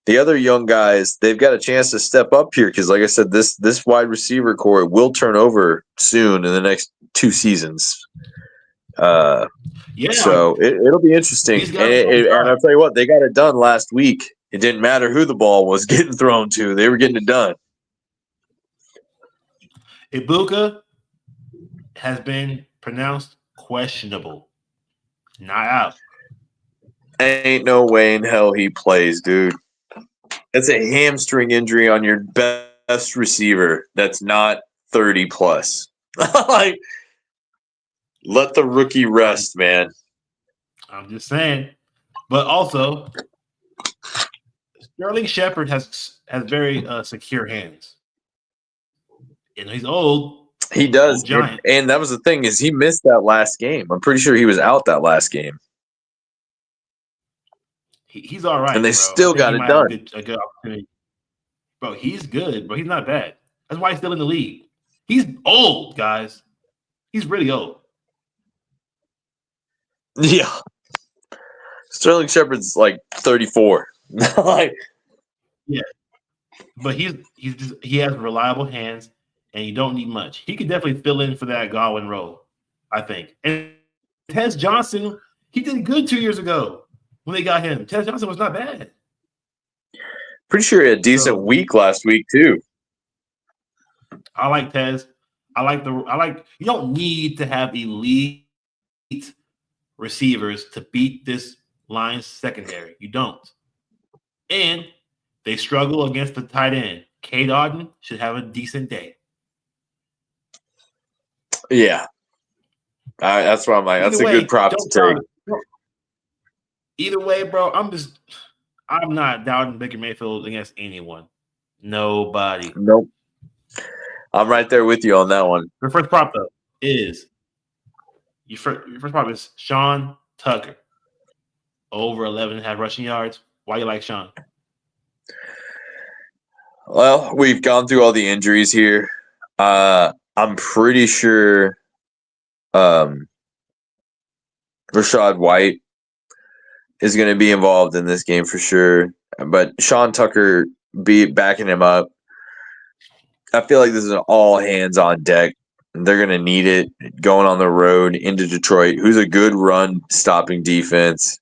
the other young guys, they've got a chance to step up here because, like I said, this wide receiver core will turn over soon in the next 2 seasons. So it'll be interesting. And I'll tell you what, they got it done last week. It didn't matter who the ball was getting thrown to. They were getting it done. Ibuka has been pronounced questionable. Not out. Ain't no way in hell he plays, dude. That's a hamstring injury on your best receiver that's not 30 plus. Like, let the rookie rest, man. I'm just saying. But also, Sterling Shepard has very secure hands, and he's old, He old does, giant. and that was the thing is he missed that last game. I'm pretty sure he was out that last game, He's all and they right, bro. I still think got he it might have done. a good opportunity. Bro, he's good, bro. He's not bad. That's why he's still in the league. He's old, guys. He's really old. Yeah, Sterling Shepard's like 34. Like, Yeah, but he has reliable hands, and you don't need much. He could definitely fill in for that Godwin role, I think. And Tez Johnson, he did good 2 years ago when they got him. Tez Johnson was not bad. pretty sure he had a decent So week last week too. I like Tez. I like you don't need to have elite receivers to beat this Lions secondary. You don't. And they struggle against the tight end. Cade Otton should have a decent day. Yeah, that's what I'm like. Either That's a good way, prop to don't take. start it. Either way, bro, I'm not doubting Baker Mayfield against anyone. Nobody. Nope, I'm right there with you on that one. Your first prop though is your first prop is Sean Tucker over 11 and a half rushing yards. Why you like Sean? Well, we've gone through all the injuries here. I'm pretty sure um, Rashad White is going to be involved in this game for sure. But Sean Tucker be backing him up. I feel like this is an all hands on deck. They're going to need it going on the road into Detroit, who's a good run stopping defense.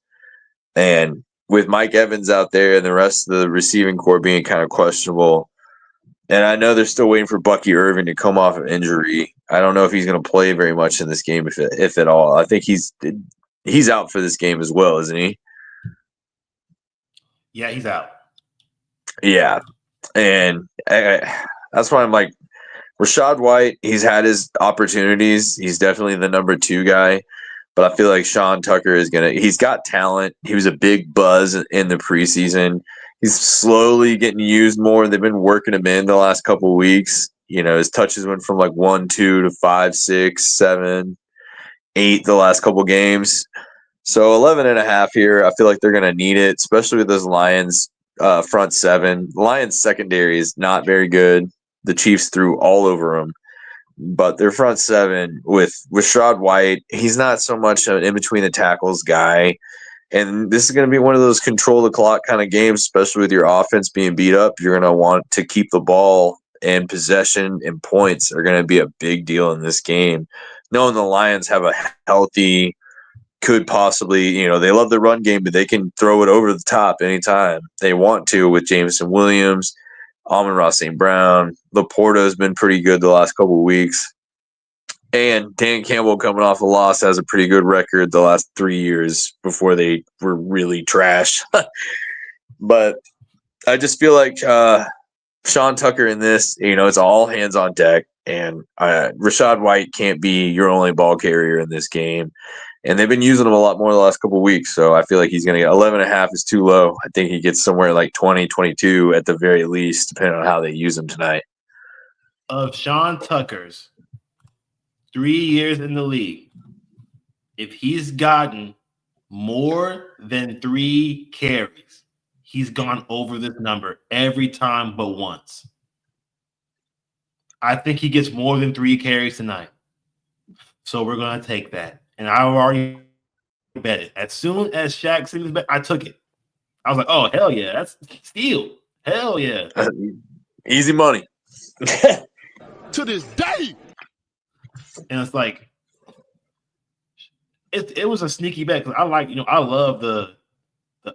And with Mike Evans out there and the rest of the receiving core being kind of questionable, and I know they're still waiting for Bucky Irving to come off of injury. I don't know if he's going to play very much in this game, if at all. I think he's out for this game as well, isn't he? Yeah, he's out. Yeah, and that's why I'm like Rashad White. He's had his opportunities. He's definitely the number 2 guy, but I feel like Sean Tucker is gonna. He's got talent. He was a big buzz in the preseason. He's slowly getting used more. They've been working him in the last couple of weeks. You know, his touches went from like 1, 2 to 5, 6, 7, 8 the last couple games. So 11 and a half here. I feel like they're going to need it, especially with those Lions front seven. The Lions secondary is not very good. The Chiefs threw all over them. But their front seven with Rashad White, he's not so much an in between the tackles guy. And this is going to be one of those control the clock kind of games, especially with your offense being beat up. You're going to want to keep the ball, and possession and points are going to be a big deal in this game. Knowing the Lions have a healthy, could possibly, they love the run game, but they can throw it over the top anytime they want to with Jameson Williams, Amon-Ra St. Brown. Laporta's been pretty good the last couple of weeks. And Dan Campbell, coming off a loss, has a pretty good record the last 3 years before they were really trash. But I just feel like Sean Tucker in this, it's all hands on deck. And Rashad White can't be your only ball carrier in this game. And they've been using him a lot more the last couple of weeks. So I feel like he's going to get 11 and a half is too low. I think he gets somewhere like 20, 22 at the very least, depending on how they use him tonight. Of Sean Tucker's 3 years in the league, if he's gotten more than 3 carries, he's gone over this number every time but once. I think he gets more than 3 carries tonight. So we're going to take that. And I already bet it. As soon as Shaq seen this bet, I took it. I was like, oh, hell yeah. That's steal. Hell yeah. Easy money. To this day. And it's like, it was a sneaky bet because I love the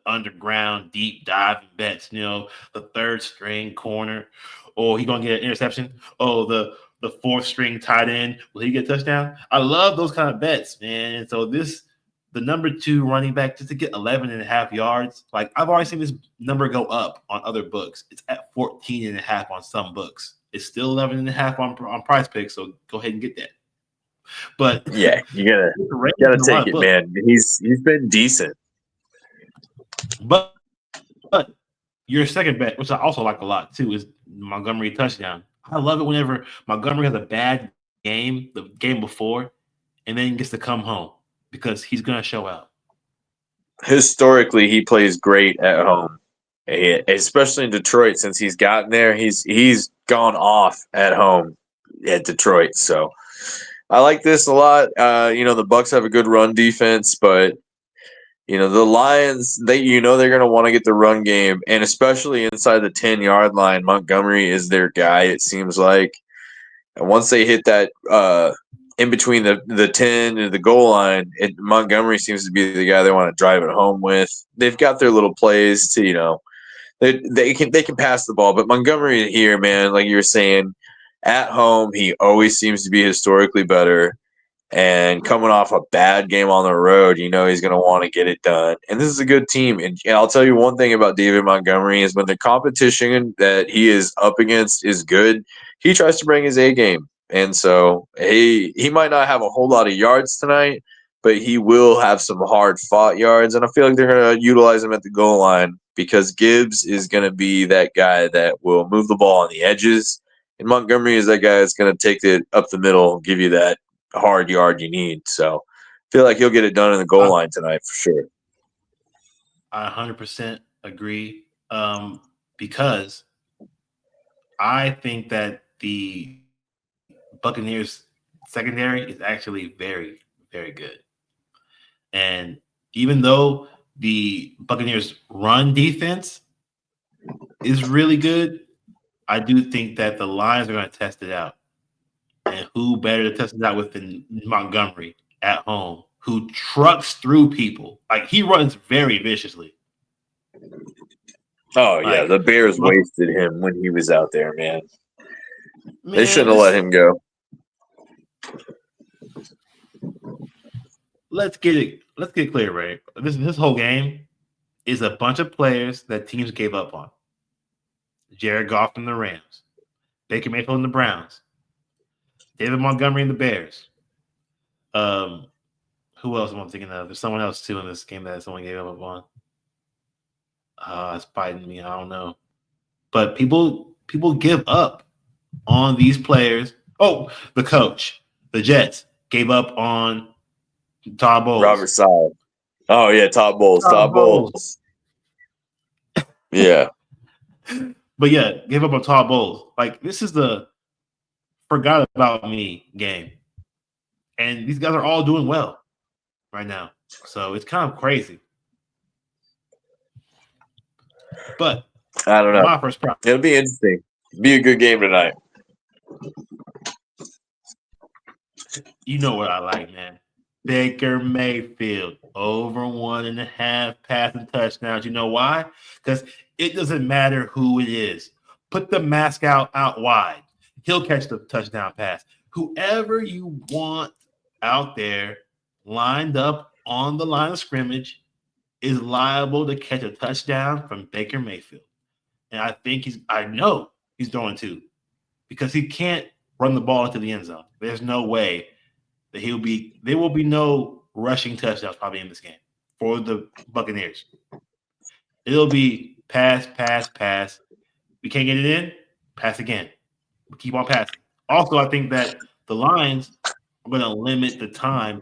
underground deep diving bets, the third string corner. Oh, he gonna get an interception. Oh, the fourth string tight end, will he get a touchdown? I love those kind of bets, man. And so the number 2 running back just to get 11 and a half yards. Like I've already seen this number go up on other books. It's at 14 and a half on some books. It's still 11 and a half on Prize Picks. So go ahead and get that. But yeah, you gotta take it, man. He's been decent. But Your second bet, which I also like a lot too, is Montgomery touchdown. I love it whenever Montgomery has a bad game, the game before, and then gets to come home because he's gonna show out. Historically, he plays great at home, especially in Detroit. Since he's gotten there, he's gone off at home at Detroit. So I like this a lot. The Bucks have a good run defense, but the Lions, they're going to want to get the run game, and especially inside the 10-yard line, Montgomery is their guy, it seems like. And once they hit that in between the 10 and the goal line, Montgomery seems to be the guy they want to drive it home with. They've got their little plays to, they can pass the ball, but Montgomery here, man, like you were saying, at home, he always seems to be historically better. And coming off a bad game on the road, he's going to want to get it done. And this is a good team. And I'll tell you one thing about David Montgomery is when the competition that he is up against is good, he tries to bring his A game. And so he might not have a whole lot of yards tonight, but he will have some hard fought yards. And I feel like they're going to utilize him at the goal line because Gibbs is going to be that guy that will move the ball on the edges. And Montgomery is that guy that's going to take it up the middle, give you that hard yard you need. So I feel like he'll get it done in the goal line tonight for sure. I 100% agree because I think that the Buccaneers secondary is actually very, very good. And even though the Buccaneers run defense is really good, I do think that the Lions are going to test it out. And who better to test it out with than Montgomery at home, who trucks through people. Like, he runs very viciously. Oh, yeah. The Bears wasted him when he was out there, man. They shouldn't have let him go. Let's get it clear, right? This whole game is a bunch of players that teams gave up on. Jared Goff and the Rams, Baker Mayfield and the Browns, David Montgomery and the Bears. Who else am I thinking of? There's someone else too in this game that someone gave up on. It's biting me. I don't know. But people give up on these players. Oh, the coach, the Jets gave up on Todd Bowles. Robert Saleh. Oh yeah, Todd Bowles. Todd Bowles. Yeah. But yeah, gave up on Todd Bowles. Like, this is the forgot about me game. And these guys are all doing well right now. So it's kind of crazy. But I don't know. My first prop. It'll be interesting. Be a good game tonight. You know what I like, man. Baker Mayfield over 1.5 passing touchdowns. You know why? Because it doesn't matter who it is. Put the mask out wide. He'll catch the touchdown pass. Whoever you want out there lined up on the line of scrimmage is liable to catch a touchdown from Baker Mayfield. And I know he's throwing two because he can't run the ball into the end zone. There's no way that there will be no rushing touchdowns probably in this game for the Buccaneers. It'll be pass, pass, pass. We can't get it in, pass again. We keep on passing. Also, I think that the Lions are going to limit the time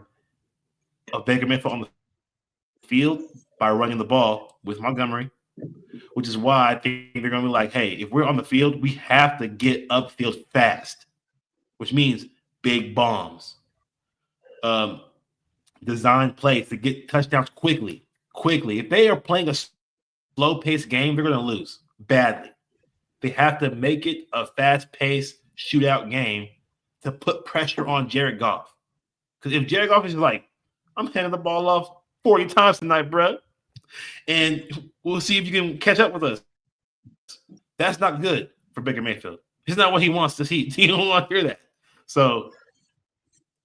of Baker Mayfield on the field by running the ball with Montgomery, which is why I think they're going to be like, hey, if we're on the field, we have to get upfield fast, which means big bombs. Design plays to get touchdowns quickly. If they are playing a slow-paced game, they're going to lose badly. They have to make it a fast-paced shootout game to put pressure on Jared Goff. Because if Jared Goff is like, I'm handing the ball off 40 times tonight, bro, and we'll see if you can catch up with us. That's not good for Baker Mayfield. It's not what he wants to see. He don't want to hear that. So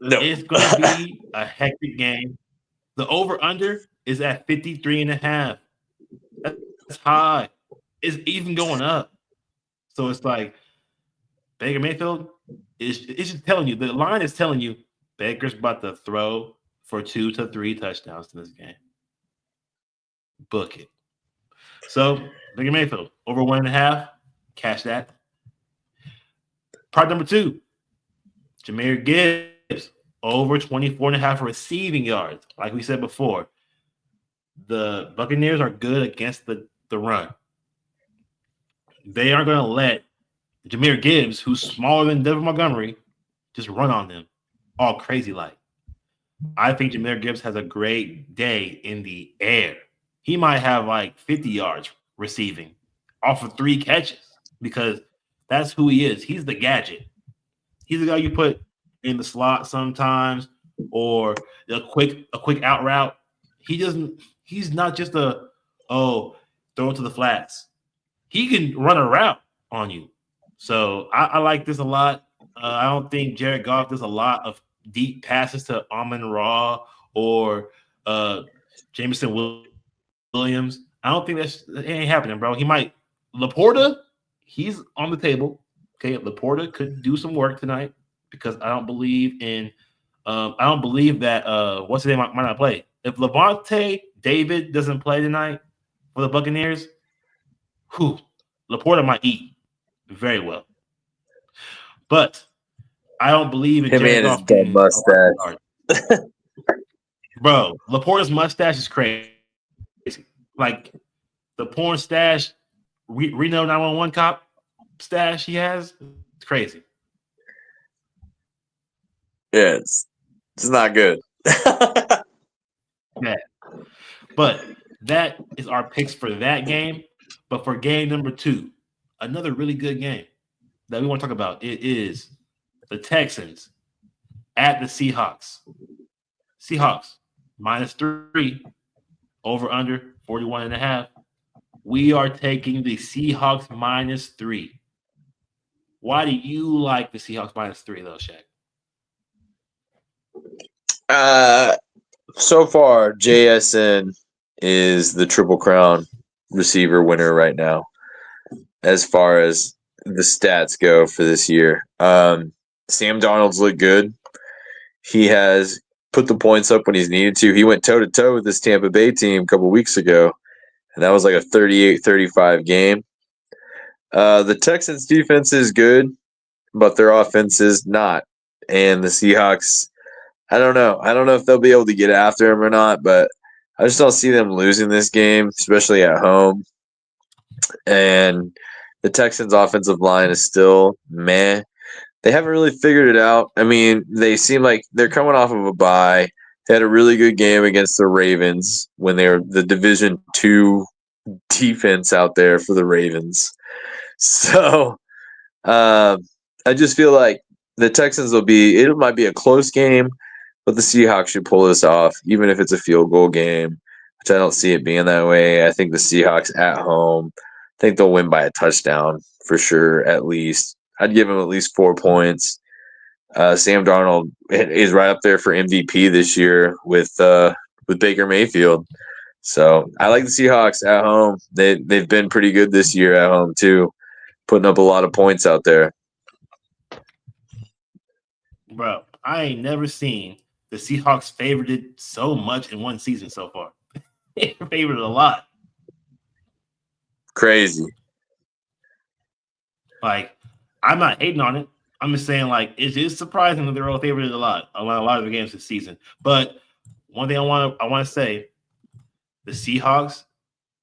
no. It's going to be a hectic game. The over-under is at 53.5. That's high. It's even going up. So it's like Baker Mayfield it's just telling you, the line is telling you Baker's about to throw for 2 to 3 touchdowns in this game. Book it. So Baker Mayfield over 1.5, cash that. Part number 2, Jahmyr Gibbs over 24.5 receiving yards. Like we said before, the Buccaneers are good against the run. They aren't going to let Jahmyr Gibbs, who's smaller than David Montgomery, just run on them all crazy like. I think Jahmyr Gibbs has a great day in the air. He might have like 50 yards receiving off of 3 catches because that's who he is. He's the gadget. He's the guy you put in the slot sometimes or a quick out route. He's not just throw it to the flats. He can run a route on you. So I like this a lot. I don't think Jared Goff does a lot of deep passes to Amon-Ra or Jameson Williams. I don't think that ain't happening, bro. He might Laporta. He's on the table. Okay, Laporta could do some work tonight because I don't believe that what's his name might not play. If Levante David doesn't play tonight for the Buccaneers, Laporta might eat very well. But I don't believe in Him Jared and his Goff dumb getting mustache. Bro, Laporta's mustache is crazy. Like the porn stash, Reno 911 cop stash he has, it's crazy. Yeah, it's not good. Yeah. But that is our picks for that game. But for game number 2, another really good game that we want to talk about, it is the Texans at the Seahawks. Seahawks -3, over under 41.5. We are taking the Seahawks -3. Why do you like the Seahawks -3 though, Shaq? So far, JSN is the Triple Crown receiver winner right now, as far as the stats go for this year. Sam Darnold's looked good. He has put the points up when he's needed to. He went toe-to-toe with this Tampa Bay team a couple weeks ago, and that was like a 38-35 game. The Texans' defense is good, but their offense is not. And the Seahawks, I don't know. I don't know if they'll be able to get after him or not, but I just don't see them losing this game, especially at home. And the Texans' offensive line is still meh. They haven't really figured it out. I mean, they seem like they're coming off of a bye. They had a really good game against the Ravens when they were the Division II defense out there for the Ravens. So I just feel like the Texans it might be a close game, but the Seahawks should pull this off, even if it's a field goal game, which I don't see it being that way. I think the Seahawks at home, I think they'll win by a touchdown for sure, at least. I'd give them at least 4 points. Sam Darnold is right up there for MVP this year with Baker Mayfield. So I like the Seahawks at home. They've been pretty good this year at home too, putting up a lot of points out there. Bro, I ain't never seen the Seahawks favored so much in one season so far. They favored a lot. Crazy. Like, I'm not hating on it. I'm just saying, like, it is surprising that they're all favored a lot of the games this season. But one thing I want to say, the Seahawks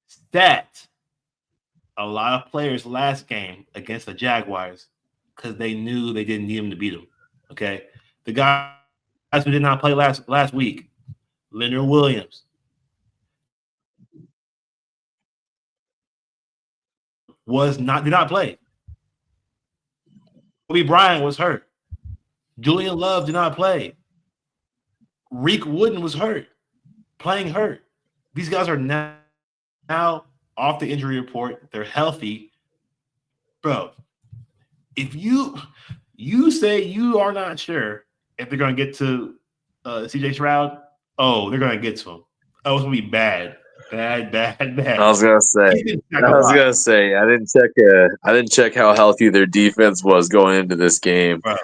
stat a lot of players last game against the Jaguars because they knew they didn't need them to beat them. Okay, the guys who did not play last week, Leonard Williams, did not play. Kobe Bryant was hurt. Julian Love did not play. Reek Wooden was hurt, playing hurt. These guys are now off the injury report. They're healthy. Bro, if you say you are not sure if they're going to get to CJ Stroud, they're going to get to him. Oh, it's going to be bad. Bad. I was gonna say. I didn't check how healthy their defense was going into this game. Bro,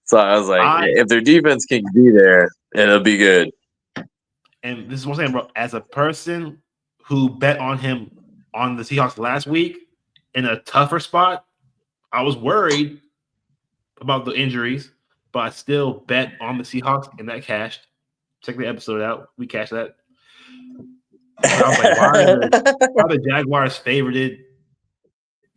so I was like, if their defense can be there, it'll be good. And this is what I'm saying, bro. As a person who bet on him on the Seahawks last week in a tougher spot. I was worried about the injuries, but I still bet on the Seahawks, and that cashed. Check the episode out. We cashed that. But I was like, why are the Jaguars favorited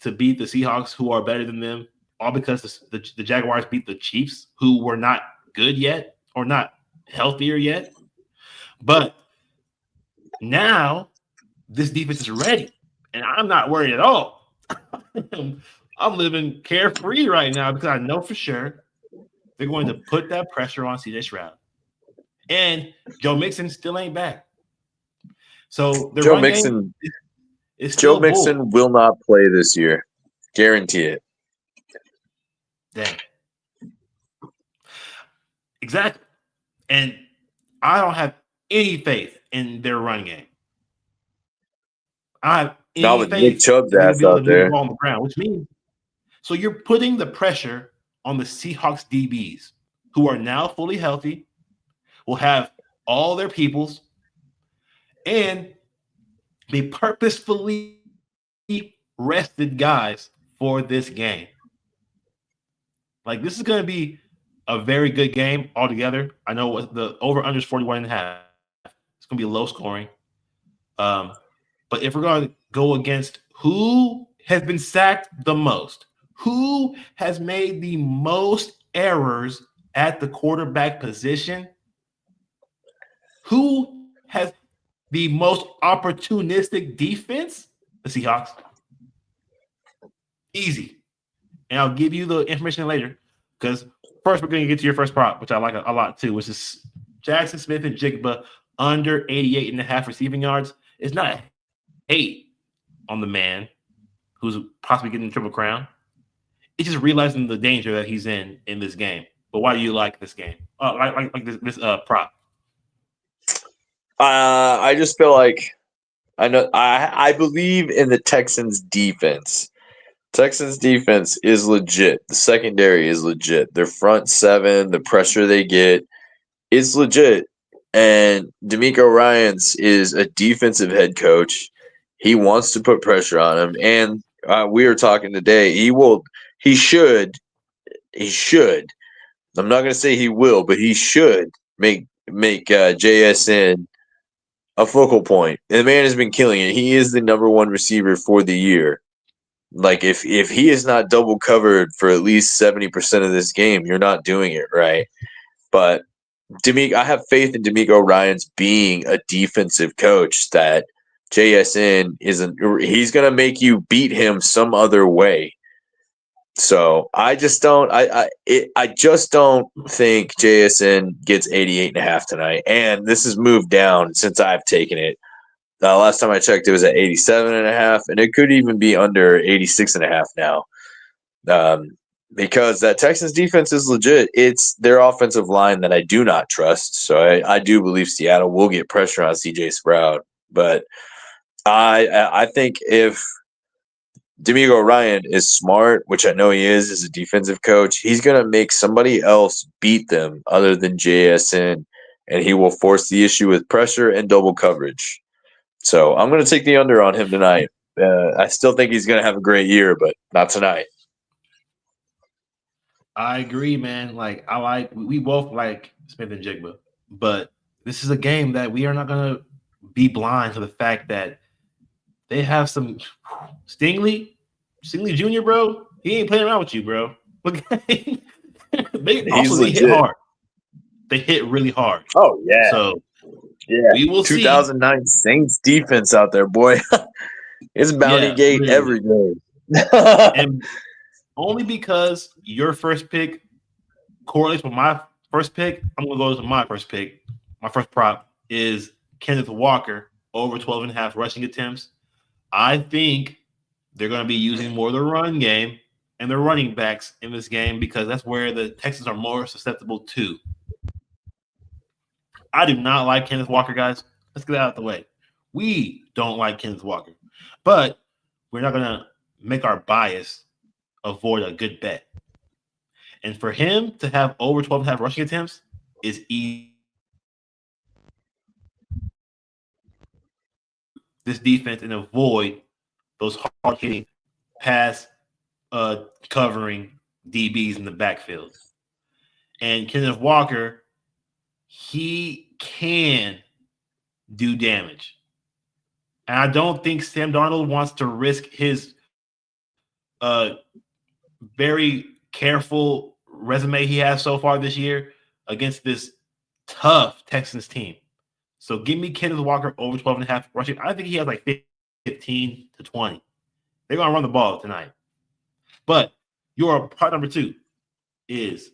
to beat the Seahawks, who are better than them? All because the Jaguars beat the Chiefs, who were not good yet or not healthier yet. But now this defense is ready, and I'm not worried at all. I'm living carefree right now because I know for sure they're going to put that pressure on CJ Stroud. And Joe Mixon still ain't back. So the run game is still Joe Mixon will not play this year. Guarantee it. Dang. Exactly. And I don't have any faith in their run game. I have any faith Nick Chubb's that they're going to ass be able to out move there. the ball on the ground, which means so you're putting the pressure on the Seahawks DBs, who are now fully healthy, will have all their peoples, and they purposefully rested guys for this game. Like, this is going to be a very good game altogether. I know what the over-under is 41.5. It's going to be low scoring. But if we're going to go against who has been sacked the most, who has made the most errors at the quarterback position, who has the most opportunistic defense, the Seahawks. Easy. And I'll give you the information later because first we're going to get to your first prop, which I like a lot too, which is Jackson Smith and Jigba under 88.5 receiving yards. It's not a hate on the man who's possibly getting the Triple Crown. It's just realizing the danger that he's in this game. But why do you like this game? Like this prop? I just feel like I believe in the Texans defense. Texans defense is legit. The secondary is legit. Their front seven, the pressure they get, is legit. And D'Amico Ryans is a defensive head coach. He wants to put pressure on him. And we were talking today. He should. I'm not going to say he will, but he should make JSN a focal point. And the man has been killing it. He is the number one receiver for the year. Like if he is not double covered for at least 70% of this game, you're not doing it right. But I have faith in D'Amico Ryans being a defensive coach that JSN he's gonna make you beat him some other way. So I just don't just don't think JSN gets 88.5 tonight. And this has moved down since I've taken it. Last time I checked, it was at 87.5, and it could even be under 86.5 now. Because that Texans defense is legit. It's their offensive line that I do not trust. So I do believe Seattle will get pressure on CJ Stroud. But I think if D'Amico Ryan is smart, which I know he is as a defensive coach, he's going to make somebody else beat them other than JSN, and he will force the issue with pressure and double coverage. So I'm going to take the under on him tonight. I still think he's going to have a great year, but not tonight. I agree, man. We both like Smith and Jigba, but this is a game that we are not going to be blind to the fact that they have some Stingley Jr., bro. He ain't playing around with you, bro. Look, they hit hard. They hit really hard. Oh yeah. So yeah, we will 2009 see. Saints defense out there, boy. It's Bounty Gate every day. And only because your first pick correlates with my first pick, I'm going to go to my first pick. My first prop is Kenneth Walker over 12.5 rushing attempts. I think they're going to be using more of the run game and the running backs in this game because that's where the Texans are more susceptible to. I do not like Kenneth Walker, guys. Let's get out of the way. We don't like Kenneth Walker, but we're not going to make our bias avoid a good bet. And for him to have over 12.5 rushing attempts is easy. This defense and avoid those hard hitting pass covering DBs in the backfield. And Kenneth Walker, he can do damage. And I don't think Sam Darnold wants to risk his very careful resume he has so far this year against this tough Texans team. So give me Kenneth Walker over 12.5 rushing. I think he has like 15 to 20. They're going to run the ball tonight. But your part number 2 is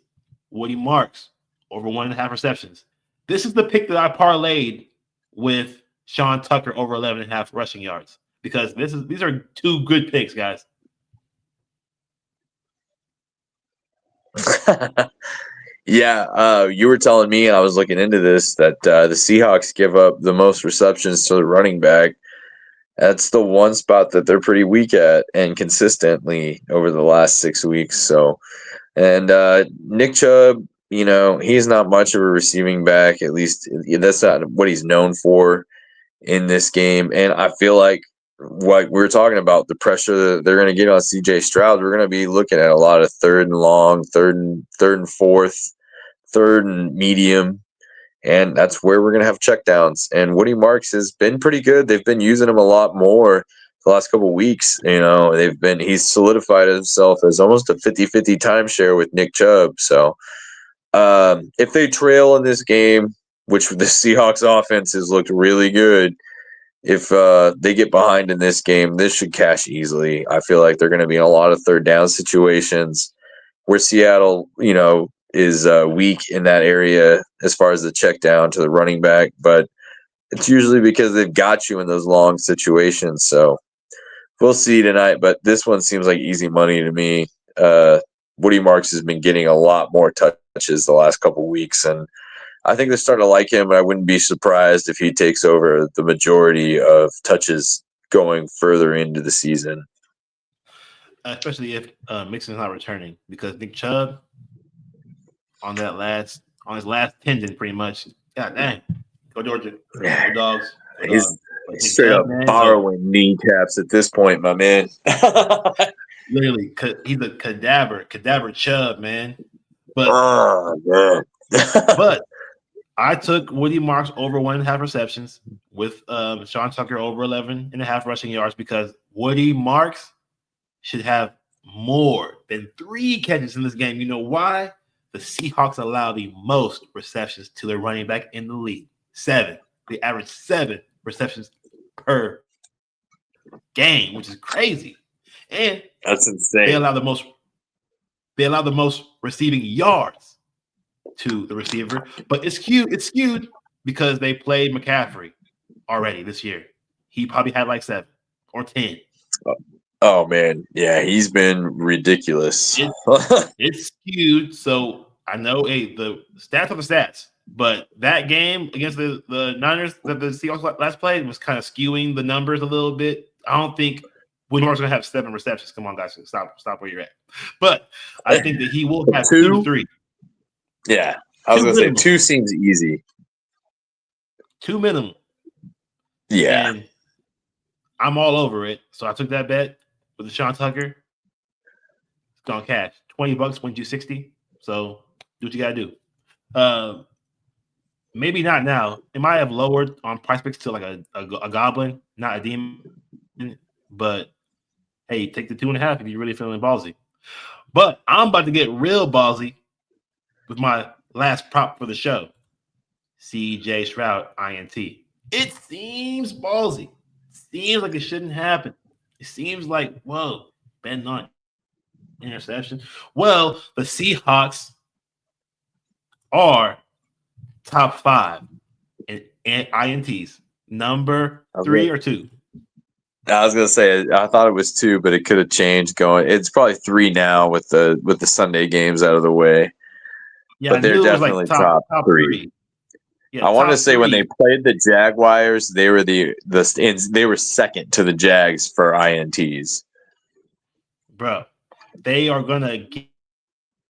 Woody Marks over 1.5 receptions. This is the pick that I parlayed with Sean Tucker over 11.5 rushing yards because these are 2 good picks, guys. Yeah, you were telling me, and I was looking into this, that the Seahawks give up the most receptions to the running back. That's the one spot that they're pretty weak at and consistently over the last 6 weeks. So, and Nick Chubb, he's not much of a receiving back. At least that's not what he's known for in this game. And I feel like what we were talking about, the pressure that they're going to get on CJ Stroud, we're going to be looking at a lot of third and long, third and fourth, third and medium. And that's where we're going to have checkdowns. And Woody Marks has been pretty good. They've been using him a lot more the last couple of weeks. He's solidified himself as almost a 50-50 timeshare with Nick Chubb. So if they trail in this game, which the Seahawks offense has looked really good, if they get behind in this game, this should cash easily. I feel like they're going to be in a lot of third down situations where Seattle, is weak in that area as far as the check down to the running back, but it's usually because they've got you in those long situations. So we'll see tonight, but this one seems like easy money to me. Woody Marks has been getting a lot more touches the last couple of weeks, and I think they're starting to like him, and I wouldn't be surprised if he takes over the majority of touches going further into the season. Especially if Mixon's not returning, because Nick Chubb on his last tendon, pretty much. God dang, go Georgia, go Dogs. Go He's dogs. straight up borrowing kneecaps at this point, my man. Literally, he's a cadaver Chubb, man. But man. but I took Woody Marks over 1.5 receptions with Sean Tucker over 11.5 rushing yards because Woody Marks should have more than 3 catches in this game. You know why? The Seahawks allow the most receptions to their running back in the league. 7. They average 7 receptions per game, which is crazy. And that's insane. They allow the most receiving yards to the receiver, but it's skewed because they played McCaffrey already this year. He probably had like 7 or 10. Oh man, yeah, he's been ridiculous. It's skewed, so I know the stats are the stats, but that game against the Niners that the Seahawks last played was kind of skewing the numbers a little bit. I don't think Woody Marks going to have 7 receptions. Come on, guys, stop where you're at. But I think that he will have 2 to 3. Yeah, I was going to say 2 seems easy. 2 minimum. Yeah. And I'm all over it. So I took that bet with the Sean Tucker. It's gone cash. $20 went you 60. So do what you gotta do. Maybe not now. It might have lowered on price picks to like a goblin, not a demon. But hey, take the 2.5 if you're really feeling ballsy. But I'm about to get real ballsy with my last prop for the show. CJ Stroud, INT. It seems ballsy. Seems like it shouldn't happen. It seems like, whoa, Ben not interception. Well, the Seahawks are top 5 in INTs. Number 3 or 2? I was gonna say I thought it was 2, but it could have changed. It's probably 3 now with the Sunday games out of the way. Yeah, but they're definitely like top 3. Yeah, I want to say 3. When they played the Jaguars, they were they were second to the Jags for INTs. Bro, they are gonna get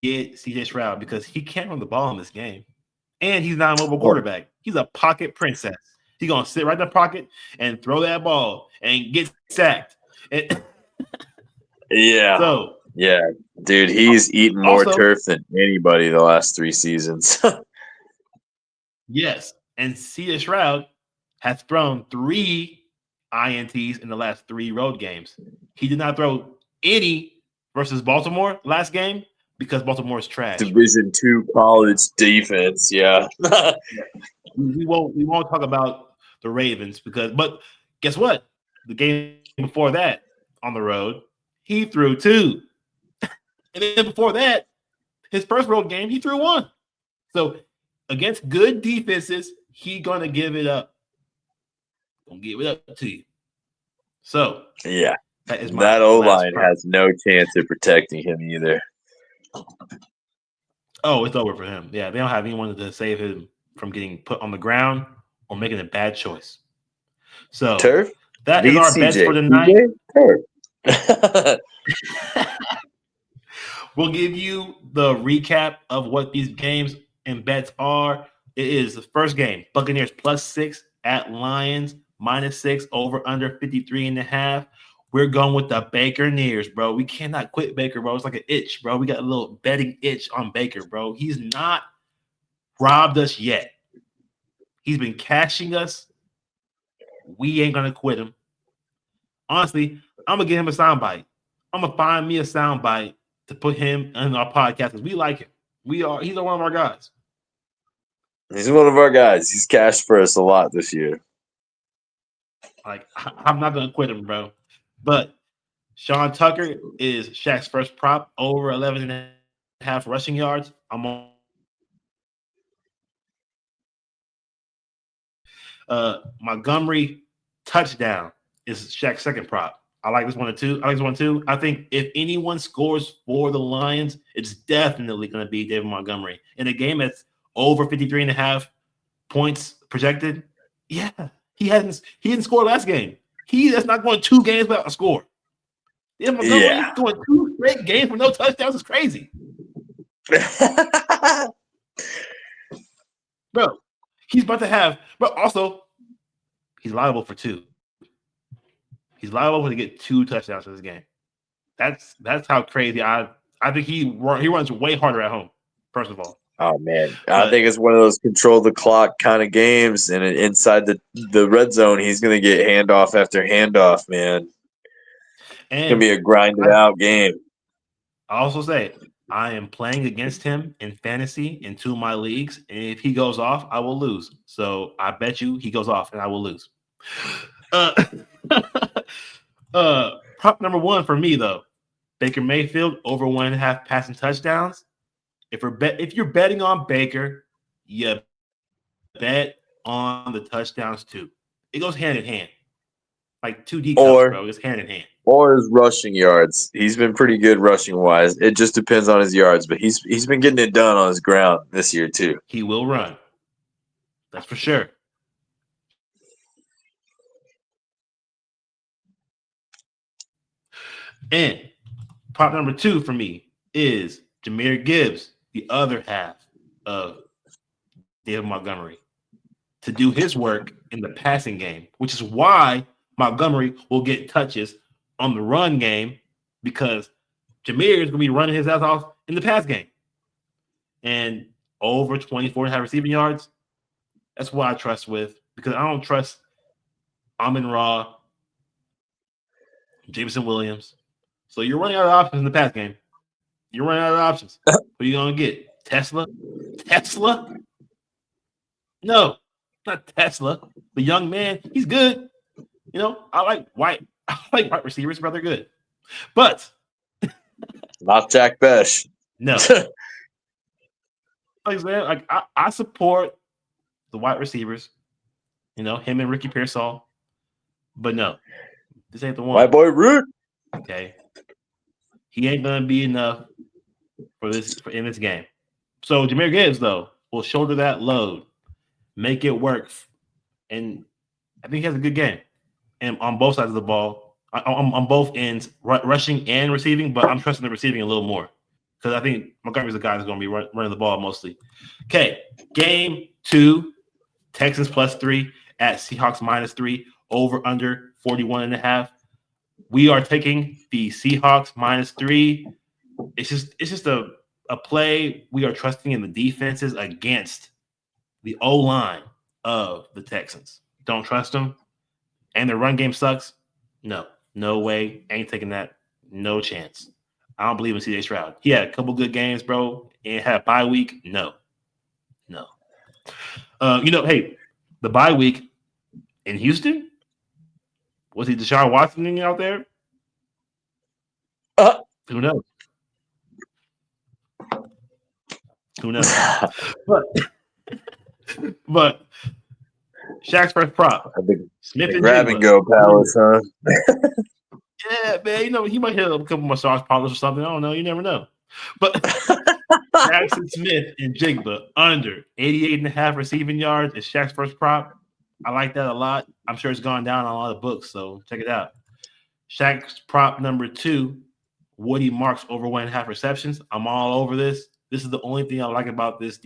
CJ Stroud because he can't run the ball in this game, and he's not a mobile quarterback. He's a pocket princess. He's gonna sit right in the pocket and throw that ball and get sacked. And Yeah. so Yeah. Dude, he's eaten more also, turf than anybody the last 3 seasons. yes, and C.J. Stroud has thrown 3 INTs in the last 3 road games. He did not throw any versus Baltimore last game because Baltimore is trash. Division 2 college defense. Yeah. We won't talk about the Ravens but guess what? The game before that on the road, he threw 2. And then before that, his first road game, he threw 1. So against good defenses, he gonna give it up. Gonna give it up to you. So Yeah. that is my That O last line prop. has no chance of protecting him either. Oh, it's over for him. Yeah, they don't have anyone to save him from getting put on the ground or making a bad choice. So Turf that is beats our bets CJ. for the night. Turf. We'll give you the recap of what these games and bets are. It is the first game, Buccaneers +6 at Lions -6 over under 53.5. We're going with the Bakerneers, bro. We cannot quit Baker, bro. It's like an itch, bro. We got a little betting itch on Baker, bro. He's not robbed us yet. He's been cashing us. We ain't gonna quit him. Honestly, I'm gonna give him a soundbite. I'm gonna find me a soundbite to put him in our podcast because we like him. He's one of our guys. He's one of our guys. He's cashed for us a lot this year. Like, I'm not gonna quit him, bro. But Sean Tucker is Shaq's first prop over 11.5 rushing yards. I'm on Montgomery touchdown is Shaq's second prop. I like this one too. I think if anyone scores for the Lions, it's definitely going to be David Montgomery. In a game that's over 53.5 points projected, yeah, he didn't score last game. That's not going 2 games without a score. David Montgomery going 2 straight games with no touchdowns is crazy. Bro, he's about to have, but also he's liable for 2. He's liable to get 2 touchdowns in this game. That's how crazy I think he runs way harder at home. First of all, Oh man, I think it's one of those control the clock kind of games, and inside the red zone, he's gonna get handoff after handoff. Man, it's gonna be a grinded out game. I also say I am playing against him in fantasy in 2 of my leagues, and if he goes off, I will lose. So I bet you he goes off, and I will lose. Prop number 1 for me though, Baker Mayfield over 1.5 passing touchdowns. If you're betting on Baker, you bet on the touchdowns too. It goes hand in hand, like 2 D cups, bro. It's hand in hand. Or his rushing yards. He's been pretty good rushing wise. It just depends on his yards, but he's been getting it done on his ground this year too. He will run. That's for sure. And prop number 2 for me is Jahmyr Gibbs, the other half of David Montgomery, to do his work in the passing game, which is why Montgomery will get touches on the run game because Jahmyr is going to be running his ass off in the pass game. And over 24.5 receiving yards, that's what I trust with because I don't trust Amon-Ra, Jameson Williams. So you're running out of options in the pass game. You're running out of options. What are you going to get? Tesla? No, not Tesla. The young man, he's good. You know, I like white receivers, but they're good. But not Jack Besh. No. Like I support the wide receivers, you know, him and Ricky Pearsall. But no, this ain't the one. My boy Root. Okay. He ain't gonna be enough in this game. So Jahmyr Gibbs, though, will shoulder that load, make it work. And I think he has a good game. And on both sides of the ball, on both ends, rushing and receiving, but I'm trusting the receiving a little more. Because I think Montgomery's the guy that's going to be running the ball mostly. Okay, game 2, Texans +3 at Seahawks -3, over under 41.5. We are taking the Seahawks -3. It's just a play. We are trusting in the defenses against the O-line of the Texans. Don't trust them. And their run game sucks. No way. Ain't taking that. No chance. I don't believe in CJ Stroud. He had a couple good games, bro, and had a bye week. No. Hey, the bye week in Houston, was he Deshaun Watson out there? Who knows? Who knows? But Shaq's first prop. Smith and grab and Jigba. go palace, huh? Yeah, man. He might hit a couple massage parlors or something. I don't know. You never know. But Jackson Smith and Jigba under 88.5 receiving yards is Shaq's first prop. I like that a lot. I'm sure it's gone down on a lot of books, so check it out. Shaq's prop number 2, Woody Marks over 1.5 receptions. I'm all over this. This is the only thing I like about this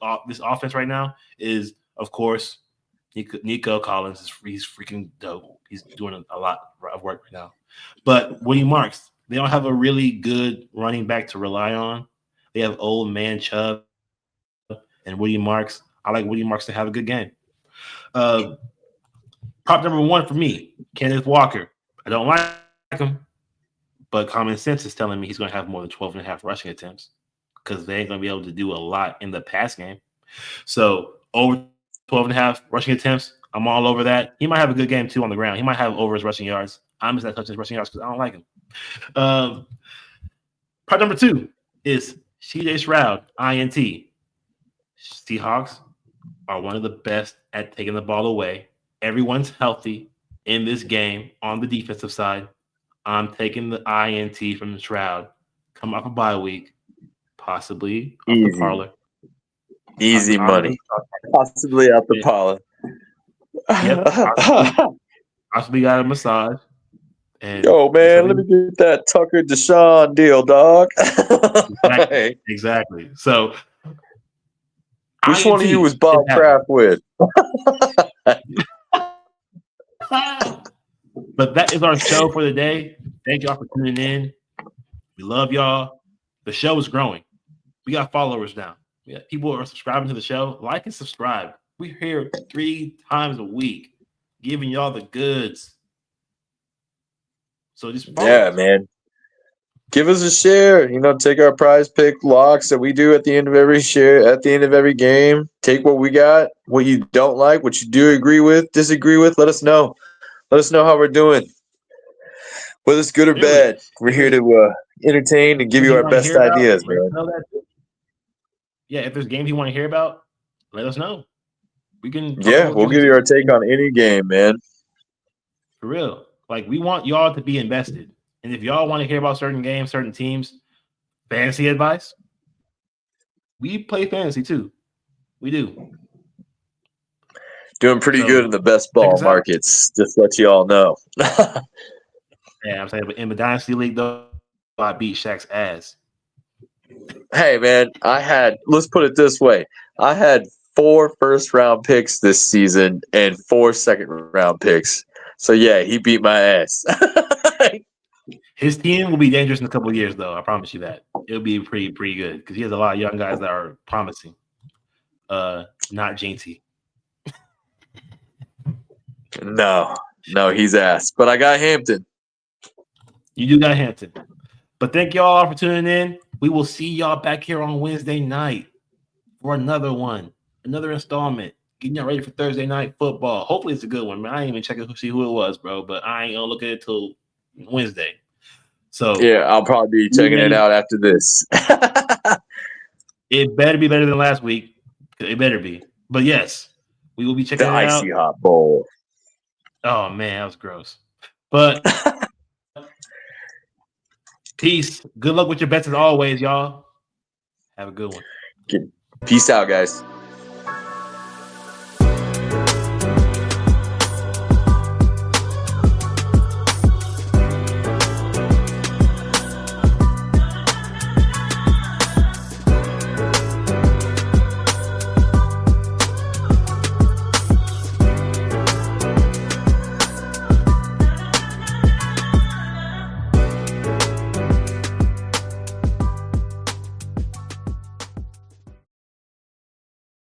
offense right now is, of course, Nico Collins. He's freaking dope. He's doing a lot of work right now. But Woody Marks, they don't have a really good running back to rely on. They have old man Chubb and Woody Marks. I like Woody Marks to have a good game. Prop number 1 for me, Kenneth Walker. I don't like him, but common sense is telling me he's going to have more than 12.5 rushing attempts because they ain't going to be able to do a lot in the pass game. So over 12.5 rushing attempts, I'm all over that. He might have a good game, too, on the ground. He might have over his rushing yards. I'm just not touching his rushing yards because I don't like him. Prop number 2 is CJ Stroud, INT. Seahawks are one of the best at taking the ball away. Everyone's healthy in this game on the defensive side. I'm taking the INT from the Shroud. Come off a bye week, possibly off the parlor. Easy money. Possibly off the parlor. Yep. Possibly got a massage. And yo, man, let me get that Tucker Deshaun deal, dog. Exactly. So, which one of you was Bob Kraft with? But that is our show for the day. Thank y'all for tuning in. We love y'all. The show is growing. We got followers now. Yeah, people are subscribing to the show. Like and subscribe. We're here 3 times a week, giving y'all the goods. So just follow us. Man. Give us a share. Take our prize pick locks that we do at the end of every share, at the end of every game. Take what we got, what you don't like, what you do agree with, disagree with. Let us know. Let us know how we're doing. Whether it's good or bad, we're here to entertain and give you our best ideas, man. Yeah, if there's games you want to hear about, let us know. We can. Yeah, we'll give you our take on any game, man. For real. Like, we want y'all to be invested. And if y'all want to hear about certain games, certain teams, fantasy advice, we play fantasy too. We do. Doing pretty good in the best ball markets. Just to let you all know. Yeah, I'm saying, but in the Dynasty League, though, I beat Shaq's ass. Hey, man, let's put it this way. I had 4 first-round picks this season and 4 second-round picks. So, yeah, he beat my ass. His team will be dangerous in a couple of years, though. I promise you that. It'll be pretty good because he has a lot of young guys that are promising. Not Jinty. No, he's ass. But I got Hampton. You do got Hampton. But thank y'all for tuning in. We will see y'all back here on Wednesday night for another installment. Getting y'all ready for Thursday night football. Hopefully it's a good one, man. I ain't even checking to see who it was, bro. But I ain't gonna look at it till Wednesday. So yeah, I'll probably be checking it out after this. It better be better than last week. It better be. But yes, we will be checking it out. The Icy Hot Bowl. Oh man, that was gross. But peace. Good luck with your bets as always, y'all. Have a good one. Peace out, guys.